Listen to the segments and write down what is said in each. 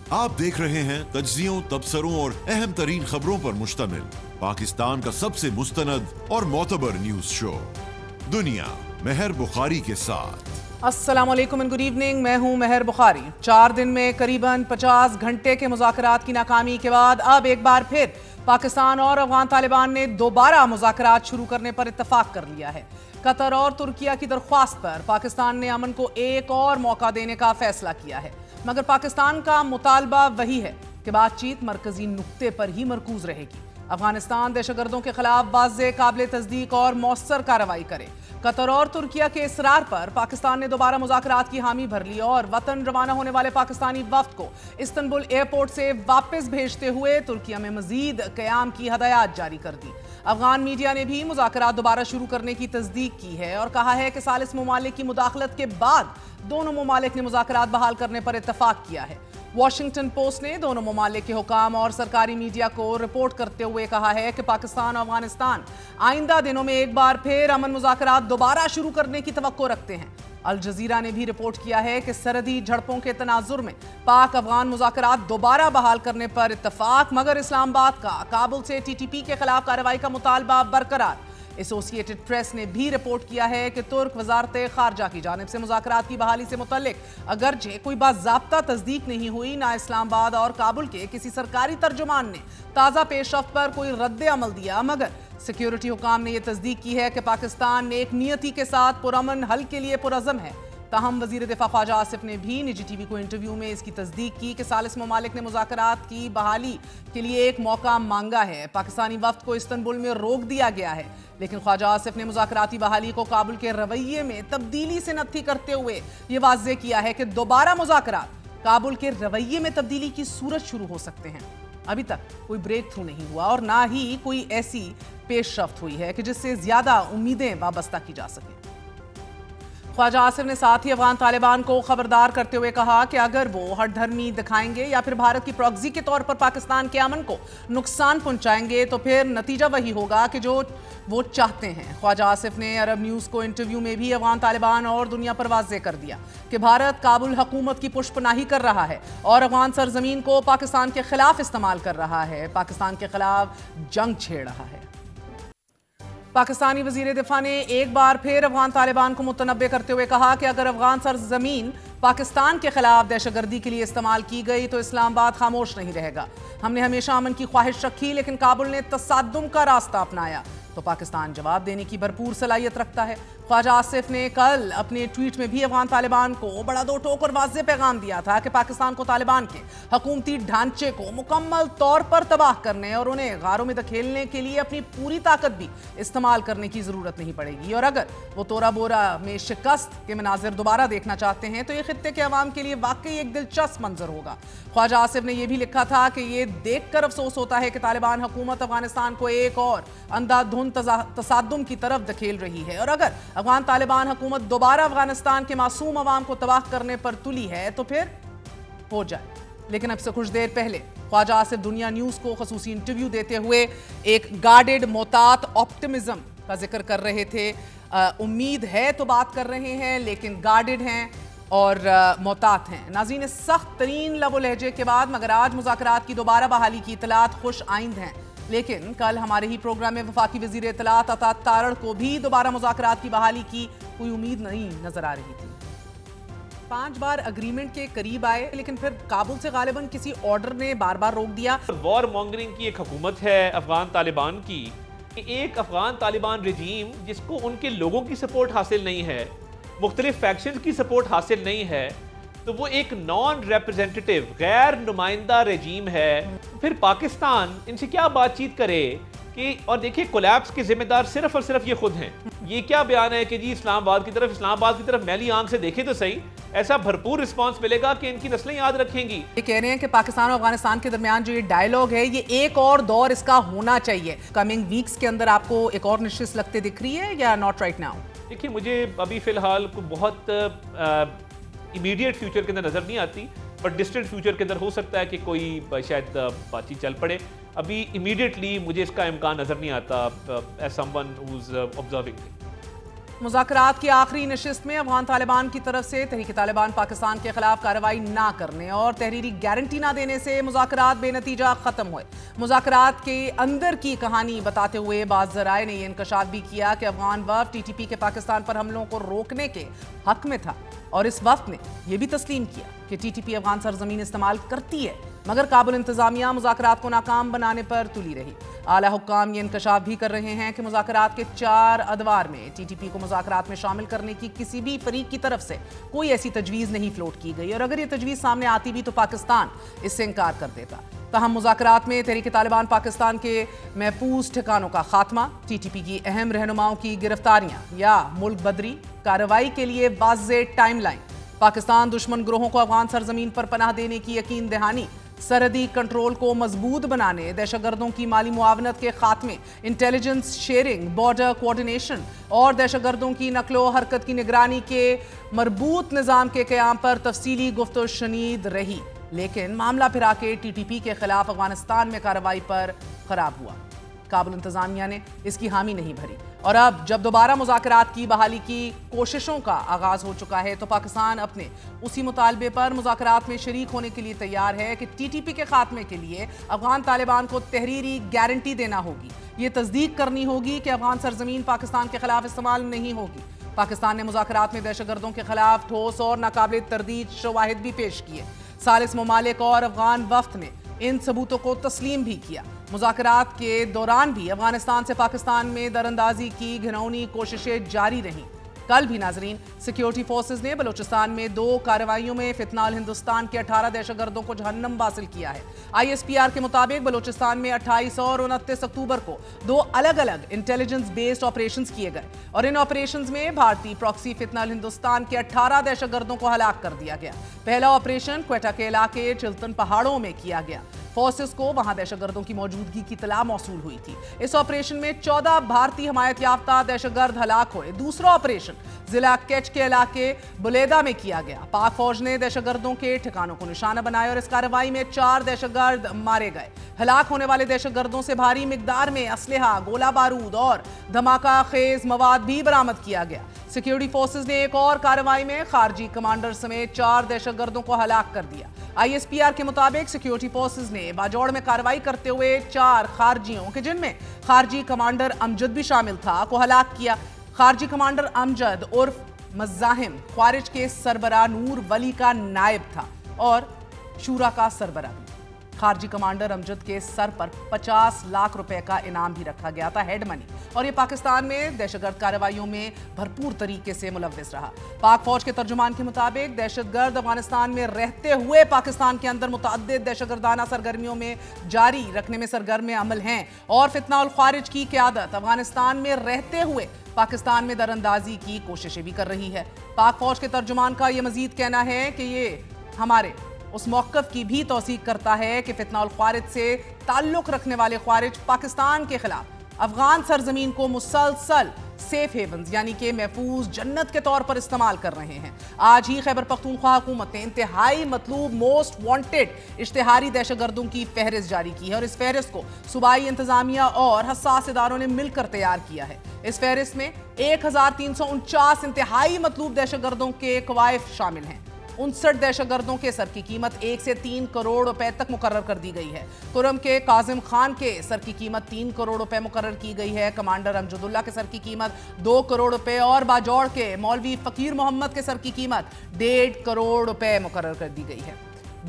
आप देख रहे हैं तज्जियों, तबसरों और अहम तरीन खबरों पर मुश्तमिल पाकिस्तान का सबसे मुस्तनद और मोतबर न्यूज शो दुनिया मेहर बुखारी के साथ। अस्सलाम वालेकुम एंड गुड इवनिंग। मैं हूं मेहर बुखारी। 4 दिन में करीबन 50 घंटे के मुज़ाकरात की नाकामी के बाद अब एक बार फिर पाकिस्तान और अफगान तालिबान ने दोबारा मुज़ाकरात शुरू करने पर इत्तफाक कर लिया है। कतर और तुर्किया की दरख्वास्त पर पाकिस्तान ने अमन को एक और मौका देने का फैसला किया है, मगर पाकिस्तान का मुतालबा वही है कि बातचीत मरकजी नुक्ते पर ही मरकूज रहेगी। अफगानिस्तान दहशतगर्दों के खिलाफ वाज़ेह, काबिल तस्दीक और मौसर कार्रवाई करे। कतर और तुर्किया के इसरार पर पाकिस्तान ने दोबारा मुज़ाकरात की हामी भर ली और वतन रवाना होने वाले पाकिस्तानी वफ्द को इस्तांबुल एयरपोर्ट से वापस भेजते हुए तुर्किया में मजीद क़याम की हदायत जारी कर दी। अफगान मीडिया ने भी मुज़ाकरात दोबारा शुरू करने की तस्दीक की है और कहा है कि सालिस ममालिक की मुदाखलत के बाद दोनों ममालिक ने मुज़ाकरात बहाल करने पर इत्तफाक किया है। वॉशिंगटन पोस्ट ने दोनों ममालिक के हुकाम और सरकारी मीडिया को रिपोर्ट करते हुए कहा है कि पाकिस्तान और अफगानिस्तान आइंदा दिनों में एक बार फिर अमन मुज़ाकरात दोबारा शुरू करने की तवक्को रखते हैं। अल जज़ीरा ने भी रिपोर्ट किया है कि सरहदी झड़पों के तनाजुर में पाक अफगान मुज़ाकरात दोबारा बहाल करने पर इत्तफाक, मगर इस्लामाबाद का काबुल से TTP के खिलाफ कार्रवाई का मुतालबा बरकरार। एसोसिएटेड प्रेस ने भी रिपोर्ट किया है कि तुर्क वजारत खारजा की जानिब से मुज़ाकरात की बहाली से मुतल्लिक अगरचे कोई बाज़ाब्ता तस्दीक नहीं हुई, ना इस्लामाबाद और काबुल के किसी सरकारी तर्जुमान ने ताज़ा पेशरफ्त पर कोई रद्द अमल दिया, मगर सिक्योरिटी हुकाम ने यह तस्दीक की है कि पाकिस्तान नेक नियति के साथ पुरअमन हल के लिए पुरअज़म है। ताहम वज़ीर दिफा ख्वाजा आसिफ ने भी निजी टीवी को इंटरव्यू में इसकी तस्दीक की कि सालिस ममालिक ने मुज़ाकरात की बहाली के लिए एक मौका मांगा है। पाकिस्तानी वफ्द को इस्तांबुल में रोक दिया गया है, लेकिन ख्वाजा आसिफ ने मुज़ाकराती बहाली को काबुल के रवैये में तब्दीली से नत्थी करते हुए ये वाज़ेह किया है कि दोबारा मुज़ाकरात काबुल के रवैये में तब्दीली की सूरत शुरू हो सकते हैं। अभी तक कोई ब्रेक थ्रू नहीं हुआ और ना ही कोई ऐसी पेशरफ्त हुई है कि जिससे ज्यादा उम्मीदें वाबस्ता की जा सकें। ख्वाजा आसिफ ने साथ ही अफगान तालिबान को खबरदार करते हुए कहा कि अगर वो हठधर्मी दिखाएंगे या फिर भारत की प्रॉक्सी के तौर पर पाकिस्तान के अमन को नुकसान पहुंचाएंगे तो फिर नतीजा वही होगा कि जो वो चाहते हैं। ख्वाजा आसिफ ने अरब न्यूज़ को इंटरव्यू में भी अफगान तालिबान और दुनिया पर वाज़ेह कर दिया कि भारत काबुल हुकूमत की पुष्पनाही कर रहा है और अफगान सरजमीन को पाकिस्तान के खिलाफ इस्तेमाल कर रहा है, पाकिस्तान के खिलाफ जंग छेड़ रहा है। पाकिस्तानी वज़ीर दिफा ने एक बार फिर अफगान तालिबान को मुतनब्बे करते हुए कहा कि अगर अफगान सरजमीन पाकिस्तान के खिलाफ दहशतगर्दी के लिए इस्तेमाल की गई तो इस्लामाबाद खामोश नहीं रहेगा। हमने हमेशा अमन की ख्वाहिश रखी, लेकिन काबुल ने तसादुम का रास्ता अपनाया तो पाकिस्तान जवाब देने की भरपूर सलाहियत रखता है। ख्वाजा आसिफ ने कल अपने ट्वीट में भी अफगान तालिबान को बड़ा दो टोक और वाज़ेह पैगाम दिया था कि पाकिस्तान को तालिबान के हुकूमती ढांचे को मुकम्मल तौर पर तबाह करने और उन्हें गारों में धकेलने के लिए अपनी पूरी ताकत भी इस्तेमाल करने की ज़रूरत नहीं पड़ेगी, और अगर वो तोरा बोरा में शिकस्त के मनाजिर दोबारा देखना चाहते हैं तो ये खित्ते के अवाम के लिए वाकई एक दिलचस्प मंजर होगा। ख्वाजा आसिफ ने यह भी लिखा था कि ये देख कर अफसोस होता है कि तालिबान हुकूमत अफगानिस्तान को एक और अंधाधुंध तसादुम की तरफ धकेल रही है, और अगर अफगान तालिबान हुकूमत दोबारा अफगानिस्तान के मासूम अवाम को तबाह करने पर तुली है तो फिर हो जाए। लेकिन अब से कुछ देर पहले ख्वाजा आसिफ दुनिया न्यूज़ को खसूसी इंटरव्यू देते हुए एक गार्डेड मोहतात ऑप्टिमिज्म का जिक्र कर रहे थे। उम्मीद है तो बात कर रहे हैं, लेकिन गार्डेड हैं और मोहतात हैं। नाज़रीन, सख्त तरीन लबो लहजे के बाद मगर आज मुज़ाकरात की दोबारा बहाली की इतलात खुश आइंद हैं, लेकिन कल हमारे ही प्रोग्राम में वफाकी वज़ीर इत्तलात अता तारड़ को भी दोबारा मुज़ाकरात की बहाली की कोई उम्मीद नहीं नजर आ रही थी। 5 बार अग्रीमेंट के करीब आए, लेकिन फिर काबुल से गालिबन किसी ऑर्डर ने बार बार रोक दिया। वॉर मॉन्गरिंग की एक हुकूमत है अफगान तालिबान की, एक अफगान तालिबान रजीम जिसको उनके लोगों की सपोर्ट हासिल नहीं है, मुख्तलिफ फैक्शन की सपोर्ट हासिल नहीं है, तो वो एक नॉन रिप्रेजेंटेटिव गैर नुमाइंदा रजीम है। फिर पाकिस्तान इनसे क्या बातचीत करे कि, और देखिए कोलैप्स के जिम्मेदार सिर्फ और सिर्फ ये खुद हैं। ये क्या बयान है कि जी इस्लामाबाद की तरफ मैली आंख से देखे तो सही, ऐसा भरपूर रिस्पांस मिलेगा कि इनकी नस्लें याद रखेंगी। ये कह रहे हैं कि पाकिस्तान और अफगानिस्तान के दरमियान जो ये डायलॉग है, ये एक और दौर इसका होना चाहिए। कमिंग वीक्स के अंदर आपको एक और निश्चित लगते दिख रही है या नॉट राइट नाउ? देखिए, मुझे अभी फिलहाल बहुत इमीडिएट फ्यूचर के अंदर नजर नहीं आती, बट डिस्टेंट फ्यूचर के अंदर हो सकता है कि कोई शायद बातचीत चल पड़े। अभी इमीडिएटली मुझे इसका इम्कान नजर नहीं आता as someone who is observing. مذاکرات کی آخری نشست میں افغان طالبان کی طرف سے تحریک طالبان پاکستان کے خلاف کارروائی نہ کرنے اور تحریری گارنٹی نہ دینے سے مذاکرات بے نتیجہ ختم ہوئے۔ مذاکرات کے اندر کی کہانی بتاتے ہوئے بعض ذرائع نے یہ انکشاف بھی کیا کہ افغان وفد ٹی ٹی پی کے پاکستان پر حملوں کو روکنے کے حق میں تھا، اور اس وفد نے یہ بھی تسلیم کیا کہ ٹی ٹی پی افغان سرزمین استعمال کرتی ہے، مگر کابل انتظامیہ مذاکرات کو ناکام بنانے پر تلی رہی۔ اعلیٰ حکام یہ انکشاف بھی کر رہے ہیں کہ مذاکرات کے 4 ادوار میں ٹی ٹی پی کو مذاکرات میں شامل کرنے کی کسی بھی فریق کی طرف سے کوئی ایسی تجویز نہیں فلوٹ کی گئی، اور اگر یہ تجویز سامنے آتی بھی تو پاکستان اس سے انکار کر دیتا۔ تاہم مذاکرات میں تحریک طالبان پاکستان کے محفوظ ٹھکانوں کا خاتمہ، ٹی ٹی پی کی اہم رہنماؤں کی گرفتاریاں یا ملک بدری، کارروائی کے لیے واضح ٹائم لائن، پاکستان دشمن گروہوں کو افغان سرزمین پر پناہ دینے کی یقین دہانی، سرحدی کنٹرول کو مضبوط بنانے، دہشت گردوں کی مالی معاونت کے خاتمے، انٹیلیجنس شیئرنگ، بارڈر کوارڈینیشن اور دہشت گردوں کی نقل و حرکت کی نگرانی کے مربوط نظام کے قیام پر تفصیلی گفت و شنید رہی، لیکن معاملہ پھرا کے ٹی ٹی پی کے خلاف افغانستان میں کارروائی پر خراب ہوا۔ کابل انتظامیہ نے اس کی حامی نہیں بھری، اور اب جب دوبارہ مذاکرات کی بحالی کی کوششوں کا آغاز ہو چکا ہے تو پاکستان اپنے اسی مطالبے پر مذاکرات میں شریک ہونے کے لیے تیار ہے کہ ٹی ٹی پی کے خاتمے کے لیے افغان طالبان کو تحریری گارنٹی دینا ہوگی، یہ تصدیق کرنی ہوگی کہ افغان سرزمین پاکستان کے خلاف استعمال نہیں ہوگی۔ پاکستان نے مذاکرات میں دہشت گردوں کے خلاف ٹھوس اور ناقابل تردید شواہد بھی پیش کیے، ثالث ممالک اور افغان وفد نے ان ثبوتوں کو تسلیم بھی کیا۔ مذاکرات کے دوران بھی افغانستان سے پاکستان میں دراندازی کی گھناؤنی کوششیں جاری رہیں۔ کل بھی ناظرین سیکیورٹی فورسز نے بلوچستان میں 2 کارروائیوں میں فتنہ ہندوستان کے 18 دہشت گردوں کو جہنم واصل کیا ہے۔ آئی ایس پی آر کے مطابق بلوچستان میں 28 اور 29 اکتوبر کو 2 الگ الگ انٹیلیجنس بیسڈ آپریشنز کیے گئے، اور ان آپریشنز میں بھارتی پراکسی فتنہ ہندوستان کے 18 دہشت گردوں کو ہلاک کر دیا گیا۔ پہلا آپریشن کوئٹہ کے علاقے چلتن پہاڑوں میں کیا گیا۔ فورسز کو وہاں دہشت گردوں کی موجودگی کی اطلاع موصول ہوئی تھی۔ اس آپریشن میں 14 بھارتی حمایت یافتہ دہشت گرد ہلاک ہوئے۔ دوسرا آپریشن ضلع کیچ کے علاقے بلیدہ میں کیا گیا۔ پاک فوج نے دہشت گردوں کے ٹھکانوں کو نشانہ بنایا اور اس کارروائی میں 4 دہشت گرد مارے گئے۔ ہلاک ہونے والے دہشت گردوں سے بھاری مقدار میں اسلحہ، گولہ بارود اور دھماکہ خیز مواد بھی برآمد کیا گیا۔ سیکیورٹی فورسز نے ایک اور کارروائی میں خارجی کمانڈر سمیت 4 دہشت گردوں کو ہلاک کر دیا۔ آئی ایس پی آر کے مطابق سیکیورٹی فورسز نے باجوڑ میں کارروائی کرتے ہوئے 4 خارجیوں کے جن میں خارجی کمانڈر امجد بھی شامل تھا کو ہلاک کیا۔ خارجی کمانڈر امجد عرف مزاحم خوارج کے سربراہ نور ولی کا نائب تھا اور شورا کا سربراہ بھی۔ خارجی کمانڈر امجد کے سر پر 50 لاکھ روپے کا انعام بھی رکھا گیا تھا، ہیڈ منی، اور یہ پاکستان میں دہشت گرد کارروائیوں میں بھرپور طریقے سے ملوث رہا۔ پاک فوج کے ترجمان کے مطابق دہشت گرد افغانستان میں رہتے ہوئے پاکستان کے اندر متعدد دہشت گردانہ سرگرمیوں میں جاری رکھنے میں سرگرم عمل ہیں، اور فتنہ الخوارج کی قیادت افغانستان میں رہتے ہوئے پاکستان میں دراندازی کی کوششیں بھی کر رہی ہے۔ پاک فوج کے ترجمان کا یہ مزید کہنا ہے کہ یہ ہمارے اس موقف کی بھی توثیق کرتا ہے کہ فتنہ الخوارج سے تعلق رکھنے والے خوارج پاکستان کے خلاف افغان سرزمین کو مسلسل سیف ہیونز یعنی کہ محفوظ جنت کے طور پر استعمال کر رہے ہیں۔ آج ہی خیبر پختونخوا حکومت نے انتہائی مطلوب موسٹ وانٹڈ اشتہاری دہشت گردوں کی فہرست جاری کی ہے، اور اس فہرست کو صوبائی انتظامیہ اور حساس اداروں نے مل کر تیار کیا ہے۔ اس فہرست میں 1349 انتہائی مطلوب دہشت گردوں کے کوائف شامل ہیں۔ 59 دہشت گردوں کے سر کی قیمت 1 سے 3 کروڑ روپے تک مقرر کر دی گئی ہے۔ کرم کے کاظم خان کے سر کی قیمت 3 کروڑ روپے مقرر کی گئی ہے۔ کمانڈر امجد اللہ کے سر کی قیمت 2 کروڑ روپے اور باجوڑ کے مولوی فقیر محمد کے سر کی قیمت 1.5 کروڑ روپے مقرر کر دی گئی ہے۔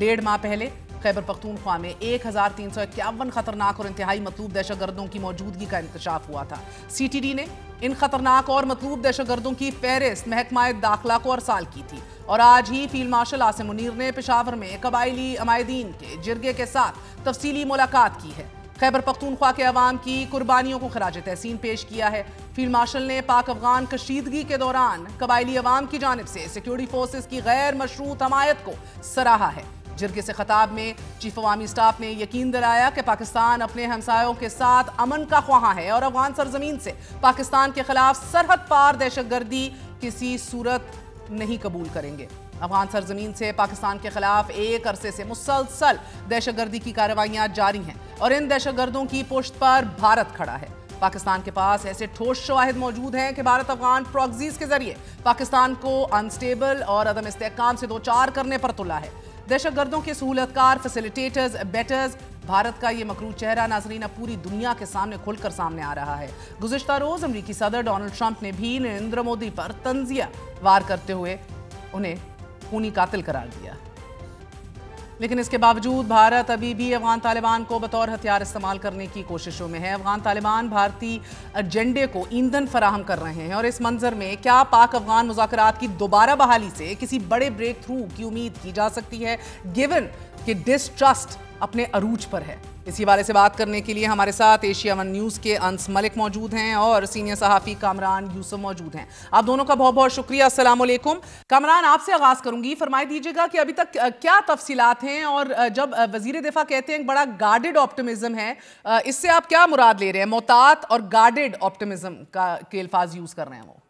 1.5 ماہ پہلے خیبر پختونخوا میں 1351 خطرناک اور انتہائی مطلوب دہشت گردوں کی موجودگی کا انکشاف ہوا تھا۔ سی ٹی ڈی نے ان خطرناک اور مطلوب دہشت گردوں کی فہرست محکمہ داخلہ کو ارسال کی تھی، اور آج ہی فیلڈ مارشل عاصم منیر نے پشاور میں قبائلی عمائدین کے جرگے کے ساتھ تفصیلی ملاقات کی ہے۔ خیبر پختونخوا کے عوام کی قربانیوں کو خراج تحسین پیش کیا ہے۔ فیلڈ مارشل نے پاک افغان کشیدگی کے دوران قبائلی عوام کی جانب سے سیکیورٹی فورسز کی غیر مشروط حمایت کو سراہا ہے۔ جرگے سے خطاب میں چیف عوامی سٹاف نے یقین دلایا کہ پاکستان اپنے ہمسایوں کے ساتھ امن کا خواہاں ہے اور افغان سرزمین سے پاکستان کے خلاف سرحد پار دہشت گردی کسی صورت نہیں قبول کریں گے۔ افغان سرزمین سے پاکستان کے خلاف ایک عرصے سے مسلسل دہشت گردی کی کارروائیاں جاری ہیں اور ان دہشت گردوں کی پشت پر بھارت کھڑا ہے۔ पाकिस्तान के पास ऐसे ठोस शवाहिद मौजूद हैं कि भारत अफगान प्रॉक्सीज के जरिए पाकिस्तान को अनस्टेबल और अदम इस्तेहकाम से दो चार करने पर तुला है। दहशतगर्दों के सहूलतकार, फैसिलिटेटर्स, बेटर्स, भारत का ये मकरूज चेहरा नाजरीन अब पूरी दुनिया के सामने खुलकर सामने आ रहा है। गुज़िश्ता रोज अमरीकी सदर डोनाल्ड ट्रंप ने भी नरेंद्र मोदी पर तंजिया वार करते हुए उन्हें खूनी कातिल करार दिया। लेकिन इसके बावजूद भारत अभी भी अफगान तालिबान को बतौर हथियार इस्तेमाल करने की कोशिशों में है। अफगान तालिबान भारतीय एजेंडे को ईंधन फराहम कर रहे हैं और इस मंजर में क्या पाक अफगान मुज़ाकरात की दोबारा बहाली से किसी बड़े ब्रेक थ्रू की उम्मीद की जा सकती है, गिवन कि डिसट्रस्ट अपने अरूज पर है। इसी हवाले से बात करने के लिए हमारे साथ एशिया वन न्यूज़ के अंस मलिक मौजूद हैं और सीनियर सहाफ़ी कामरान यूसुफ मौजूद हैं। आप दोनों का बहुत बहुत शुक्रिया। अस्सलाम वालेकुम। कामरान, आपसे आगाज़ करूंगी, फरमाई दीजिएगा कि अभी तक क्या तफसीलात हैं और जब वज़ीर दिफा कहते हैं बड़ा गार्डेड ऑप्टिमिज्म है, इससे आप क्या मुराद ले रहे हैं? मोहतात और गार्डेड ऑप्टिमिज्म के अल्फाज यूज़ कर रहे हैं वो?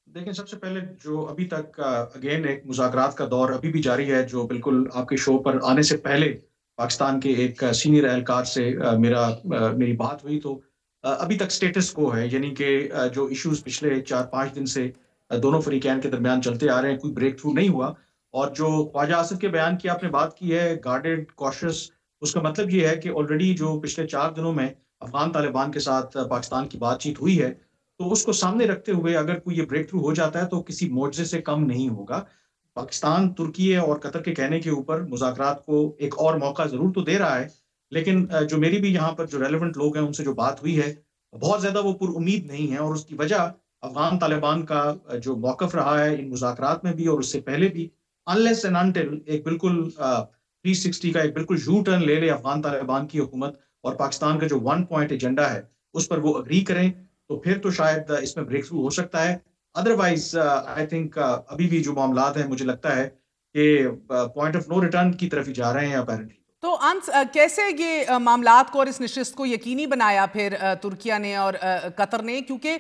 देखिए, सबसे पहले जो अभी तक अगेन एक मुज़ाकरात का दौर अभी भी जारी है, जो बिल्कुल आपके शो पर आने से पहले पाकिस्तान के एक सीनियर एहलकार से मेरी बात हुई तो अभी तक स्टेटस को है, यानी कि जो इश्यूज पिछले 4-5 दिन से दोनों फरीकैन के दरमियान चलते आ रहे हैं, कोई ब्रेक थ्रू नहीं हुआ। और जो ख्वाजा आसिफ के बयान की आपने बात की है, गार्डेड कॉशियस, उसका मतलब ये है कि ऑलरेडी जो पिछले 4 दिनों में अफगान तालिबान के साथ पाकिस्तान की बातचीत हुई है, तो उसको सामने रखते हुए अगर कोई ये ब्रेक थ्रू हो जाता है तो किसी मोर्चे से कम नहीं होगा। पाकिस्तान, तुर्की और कतर के कहने के ऊपर मुज़ाकरात को एक और मौका ज़रूर तो दे रहा है, लेकिन जो मेरी भी यहाँ पर जो रेलेवेंट लोग हैं उनसे जो बात हुई है, बहुत ज़्यादा वो पुरुम्मीद नहीं है। और उसकी वजह अफगान तालिबान का जो मौक़िफ़ रहा है इन मुज़ाकरात में भी और उससे पहले भी, अनलेस एंड अनटिल एक बिल्कुल 360 का एक बिल्कुल यू टर्न ले ले अफगान तालिबान की हुकूमत और पाकिस्तान का जो 1 पॉइंट एजेंडा है उस पर वो अग्री करें, तो फिर तो शायद इसमें ब्रेक थ्रू हो सकता है। अदरवाइज आई थिंक अभी भी जो मामलात हैं, मुझे लगता है कि पॉइंट ऑफ नो रिटर्न की तरफ ही जा रहे हैं अपेरेंटली। तो अंस कैसे ये मामलात को और इस नशिस्त को यकीनी बनाया फिर तुर्किया ने और कतर ने? क्योंकि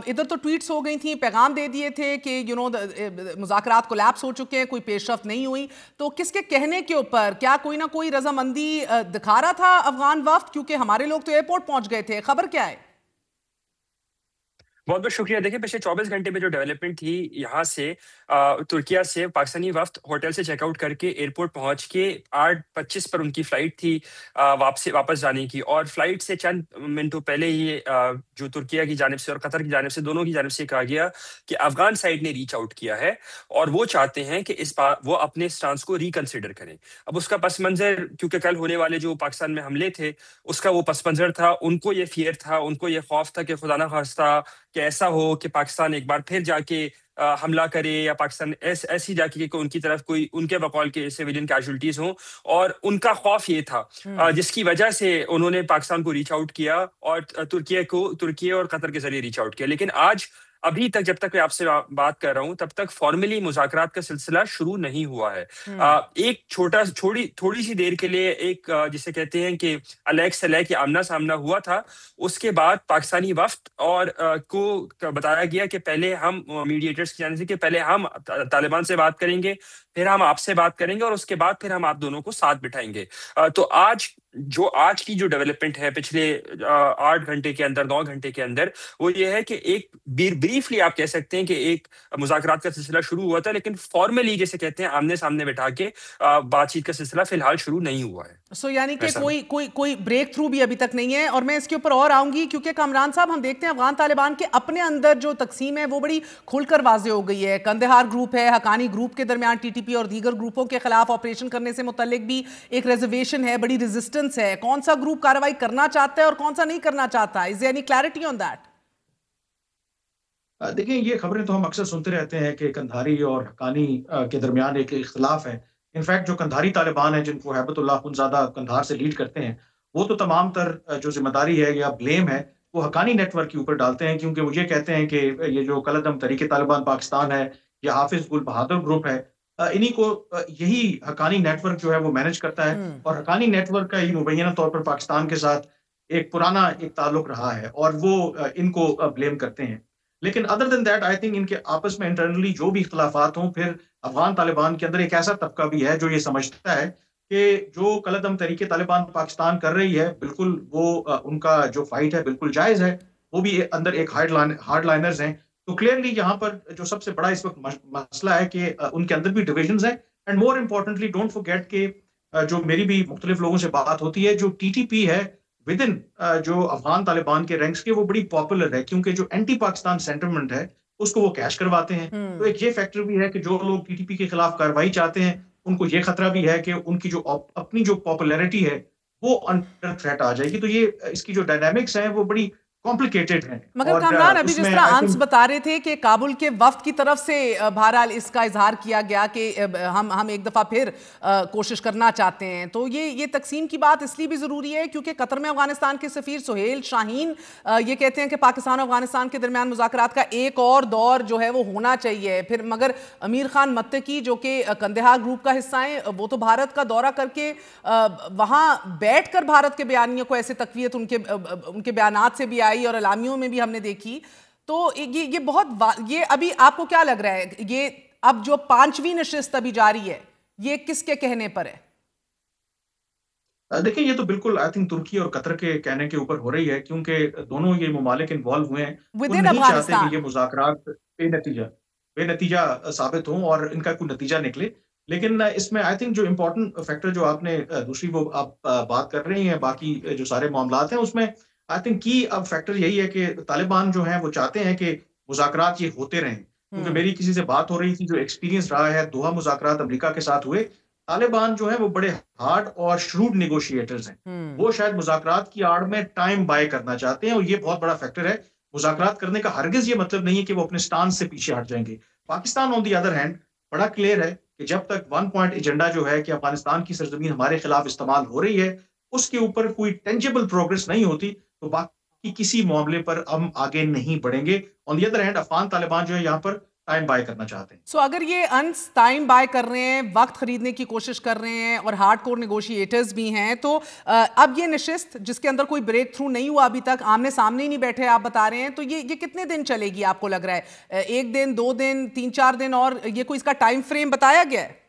इधर तो ट्वीट्स हो गई थी, पैगाम दे दिए थे कि मुज़ाकरात कोलैप्स हो चुके हैं, कोई पेशरफ्त नहीं हुई। तो किसके कहने के ऊपर, क्या कोई ना कोई रजामंदी दिखा रहा था अफगान वफ्द? क्योंकि हमारे लोग तो एयरपोर्ट पहुंच गए थे, खबर क्या है? बहुत बहुत शुक्रिया। देखिए, पिछले 24 घंटे में जो डेवलपमेंट थी, यहाँ से तुर्किया से पाकिस्तानी वफ्द होटल से चेकआउट करके एयरपोर्ट पहुंच के 8:25 पर उनकी फ्लाइट थी वापस जाने की। और फ्लाइट से चंद मिनटों पहले ही जो तुर्किया की जानिब से और कतर की जानिब से, दोनों की जानिब से कहा गया कि अफगान साइड ने रीच आउट किया है और वो चाहते हैं कि इस बार वो अपने स्टांस को रिकंसिडर करें। अब उसका पस मंजर, क्योंकि कल होने वाले जो पाकिस्तान में हमले थे उसका वो पस मंजर था, उनको ये फियर था, उनको ये खौफ था कि खुदा ना खास्ता कि ऐसा हो कि पाकिस्तान एक बार फिर जाके हमला करे या पाकिस्तान ऐसी जाके कि उनकी तरफ कोई उनके बकौल के सिविलियन कैजुअल्टीज हों। और उनका खौफ ये था, जिसकी वजह से उन्होंने पाकिस्तान को रीच आउट किया और तुर्किया और कतर के जरिए रीच आउट किया। लेकिन आज अभी तक, जब तक मैं आपसे बात कर रहा हूं, तब तक फॉर्मली मुज़ाकरात का सिलसिला शुरू नहीं हुआ है। एक थोड़ी सी देर के लिए एक जिसे कहते हैं कि अलग सलह की आमना सामना हुआ था। उसके बाद पाकिस्तानी वफ्द और को बताया गया कि पहले हम मीडिएटर्स की जाने से कि पहले हम तालिबान से बात करेंगे, फिर हम आपसे बात करेंगे और उसके बाद फिर हम आप दोनों को साथ बिठाएंगे। तो आज की जो डेवलपमेंट है पिछले 8 घंटे के अंदर, 9 घंटे के अंदर, वो ये है कि एक ब्रीफली आप कह सकते हैं कि एक मुज़ाकरात का सिलसिला शुरू हुआ था, लेकिन फॉर्मली जैसे कहते हैं आमने सामने बैठा के बातचीत का सिलसिला फिलहाल शुरू नहीं हुआ है। यानी कि कोई ब्रेक थ्रू भी अभी तक नहीं है। और मैं इसके ऊपर और आऊंगी क्योंकि कामरान साहब, हम देखते हैं अफगान तालिबान के अपने अंदर जो तकसीम है वो बड़ी खुलकर वाज़े हो गई है। कंदहार ग्रुप है, हकानी ग्रुप के दरमियान टीटीपी और दीगर ग्रुपों के खिलाफ ऑपरेशन करने से मुतल्लिक भी एक रिजर्वेशन है, बड़ी रेजिस्टेंस है। कौन सा ग्रुप कार्रवाई करना चाहता है और कौन सा नहीं करना चाहता? Is there any clarity on that? देखिए, ये खबरें तो हम अक्सर सुनते रहते हैं कि कंधारी और हकानी के दरमियान एक इख्तिलाफ है। इनफैक्ट जो कंधारी तालिबान है, जिनको हैबतुल्लाह अखुंज़ादा कंधार से लीड करते हैं, वो तो तमाम तर जो जिम्मेदारी है या ब्लेम है वो हकानी नेटवर्क के ऊपर डालते हैं, क्योंकि वो ये कहते हैं कि ये जो कलअदम तहरीक तालिबान पाकिस्तान है या हाफिज गुल बहादुर ग्रुप है, इन्हीं को यही हकानी नेटवर्क जो है वो मैनेज करता है। और हकानी नेटवर्क का ही मुबैना तौर पर पाकिस्तान के साथ एक पुराना एक ताल्लुक रहा है और वो इनको ब्लेम करते हैं। लेकिन other than that, I think इनके आपस में इंटरनली जो भी इख्तिलाफात हों, फिर अफगान तालिबान के अंदर एक ऐसा तबका भी है जो ये समझता है کہ جو کلعدم تحریک طالبان پاکستان کر رہی ہے بالکل وہ ان کا جو فائٹ ہے بالکل جائز ہے، وہ بھی اندر ایک ہارڈ لائنرز ہیں. تو کلیئرلی یہاں پر جو سب سے بڑا اس وقت مسئلہ ہے کہ ان کے اندر بھی ڈویژنز ہیں. And more importantly don't forget کہ جو میری بھی مختلف لوگوں سے بات ہوتی ہے، جو ٹی ٹی پی ہے ود ان جو افغان طالبان کے رینکس کے، وہ بڑی پاپولر ہے کیونکہ جو اینٹی پاکستان سینٹیمنٹ ہے اس کو وہ کیش کرواتے ہیں. تو ایک یہ فیکٹر بھی ہے کہ جو لوگ ٹی ٹی پی کے خلاف کارروائی چاہتے ہیں ان کو یہ خطرہ بھی ہے کہ ان کی جو اپنی جو پاپولیرٹی ہے وہ انڈر تھریٹ آ جائے گی. تو یہ اس کی جو ڈائنامکس ہیں وہ بڑی کمپلیکیٹڈ ہیں. مگر کامران ابھی جس طرح انس بتا رہے تھے کہ کابل کے وفد کی طرف سے بہرحال اس کا اظہار کیا گیا کہ ہم ایک دفعہ پھر کوشش کرنا چاہتے ہیں، تو یہ تقسیم کی بات اس لیے بھی ضروری ہے کیونکہ قطر میں افغانستان کے سفیر سہیل شاہین یہ کہتے ہیں کہ پاکستان اور افغانستان کے درمیان مذاکرات کا ایک اور دور جو ہے وہ ہونا چاہیے. پھر مگر امیر خان متقی جو کہ قندھار گروپ کا حصہ ہیں، وہ تو بھارت کا دورہ کر کے وہاں بیٹھ کر بھارت کے بیانیوں کو ایسے تقویت ان کے بیانات سے بھی آئی اور اعلامیوں میں بھی ہم نے دیکھی. تو یہ بہت یہ ابھی آپ کو کیا لگ رہا ہے، یہ اب جو 5ویں نشست ابھی جاری ہے یہ کس کے کہنے پر ہے؟ دیکھیں یہ تو بالکل آئی تھنک ترکی اور قطر کے کہنے کے اوپر ہو رہی ہے کیونکہ دونوں یہ ممالک انوالو ہوئے ہیں. وہ نہیں چاہتے کہ یہ مذاکرات بے نتیجہ ثابت ہوں اور ان کا کوئی نتیجہ نکلے. لیکن اس میں آئی تھنک جو امپورٹنٹ فیکٹر جو آپ نے دوسری وہ آپ بات کر رہی ہیں، باقی جو سارے معاملات ہیں اس میں آئی تھنک کی اب فیکٹر یہی ہے کہ طالبان جو ہیں وہ چاہتے ہیں کہ مذاکرات یہ ہوتے رہیں. کیونکہ میری کسی سے بات ہو رہی تھی جو ایکسپیرینس رہا ہے، دوحہ مذاکرات امریکہ کے ساتھ ہوئے، طالبان جو ہیں وہ بڑے ہارڈ اور شروڈ نیگوشیٹرز ہیں. وہ شاید مذاکرات کی آڑ میں ٹائم بائی کرنا چاہتے ہیں اور یہ بہت بڑا فیکٹر ہے. مذاکرات کرنے کا ہرگز یہ مطلب نہیں ہے کہ وہ اپنے سٹان سے پیچھے ہٹ جائیں گے. پاکستان آن دی ادر ہینڈ بڑا کلیئر ہے کہ جب تک 1 پوائنٹ ایجنڈا جو ہے کہ افغانستان کی سرزمین ہمارے خلاف استعمال ہو رہی ہے اس کے اوپر کوئی ٹینجیبل پروگرس نہیں ہوتی تو باقی کسی معاملے پر ہم آگے نہیں بڑھیں گے. On the other hand Afghan Taliban جو ہے یہاں پر ٹائم بائی کرنا چاہتے ہیں. سو اگر یہ انس ٹائم بائی کر رہے ہیں، وقت خریدنے کی کوشش کر رہے ہیں اور ہارڈ کور نیگوشیٹرز بھی ہیں، تو اب یہ نشست جس کے اندر کوئی بریک تھرو نہیں ہوا ابھی تک، آمنے سامنے ہی نہیں بیٹھے آپ بتا رہے ہیں، تو یہ کتنے دن چلے گی آپ کو لگ رہا ہے؟ 1 دن 2 دن 3-4 دن، اور یہ کوئی اس کا ٹائم فریم بتایا گیا ہے؟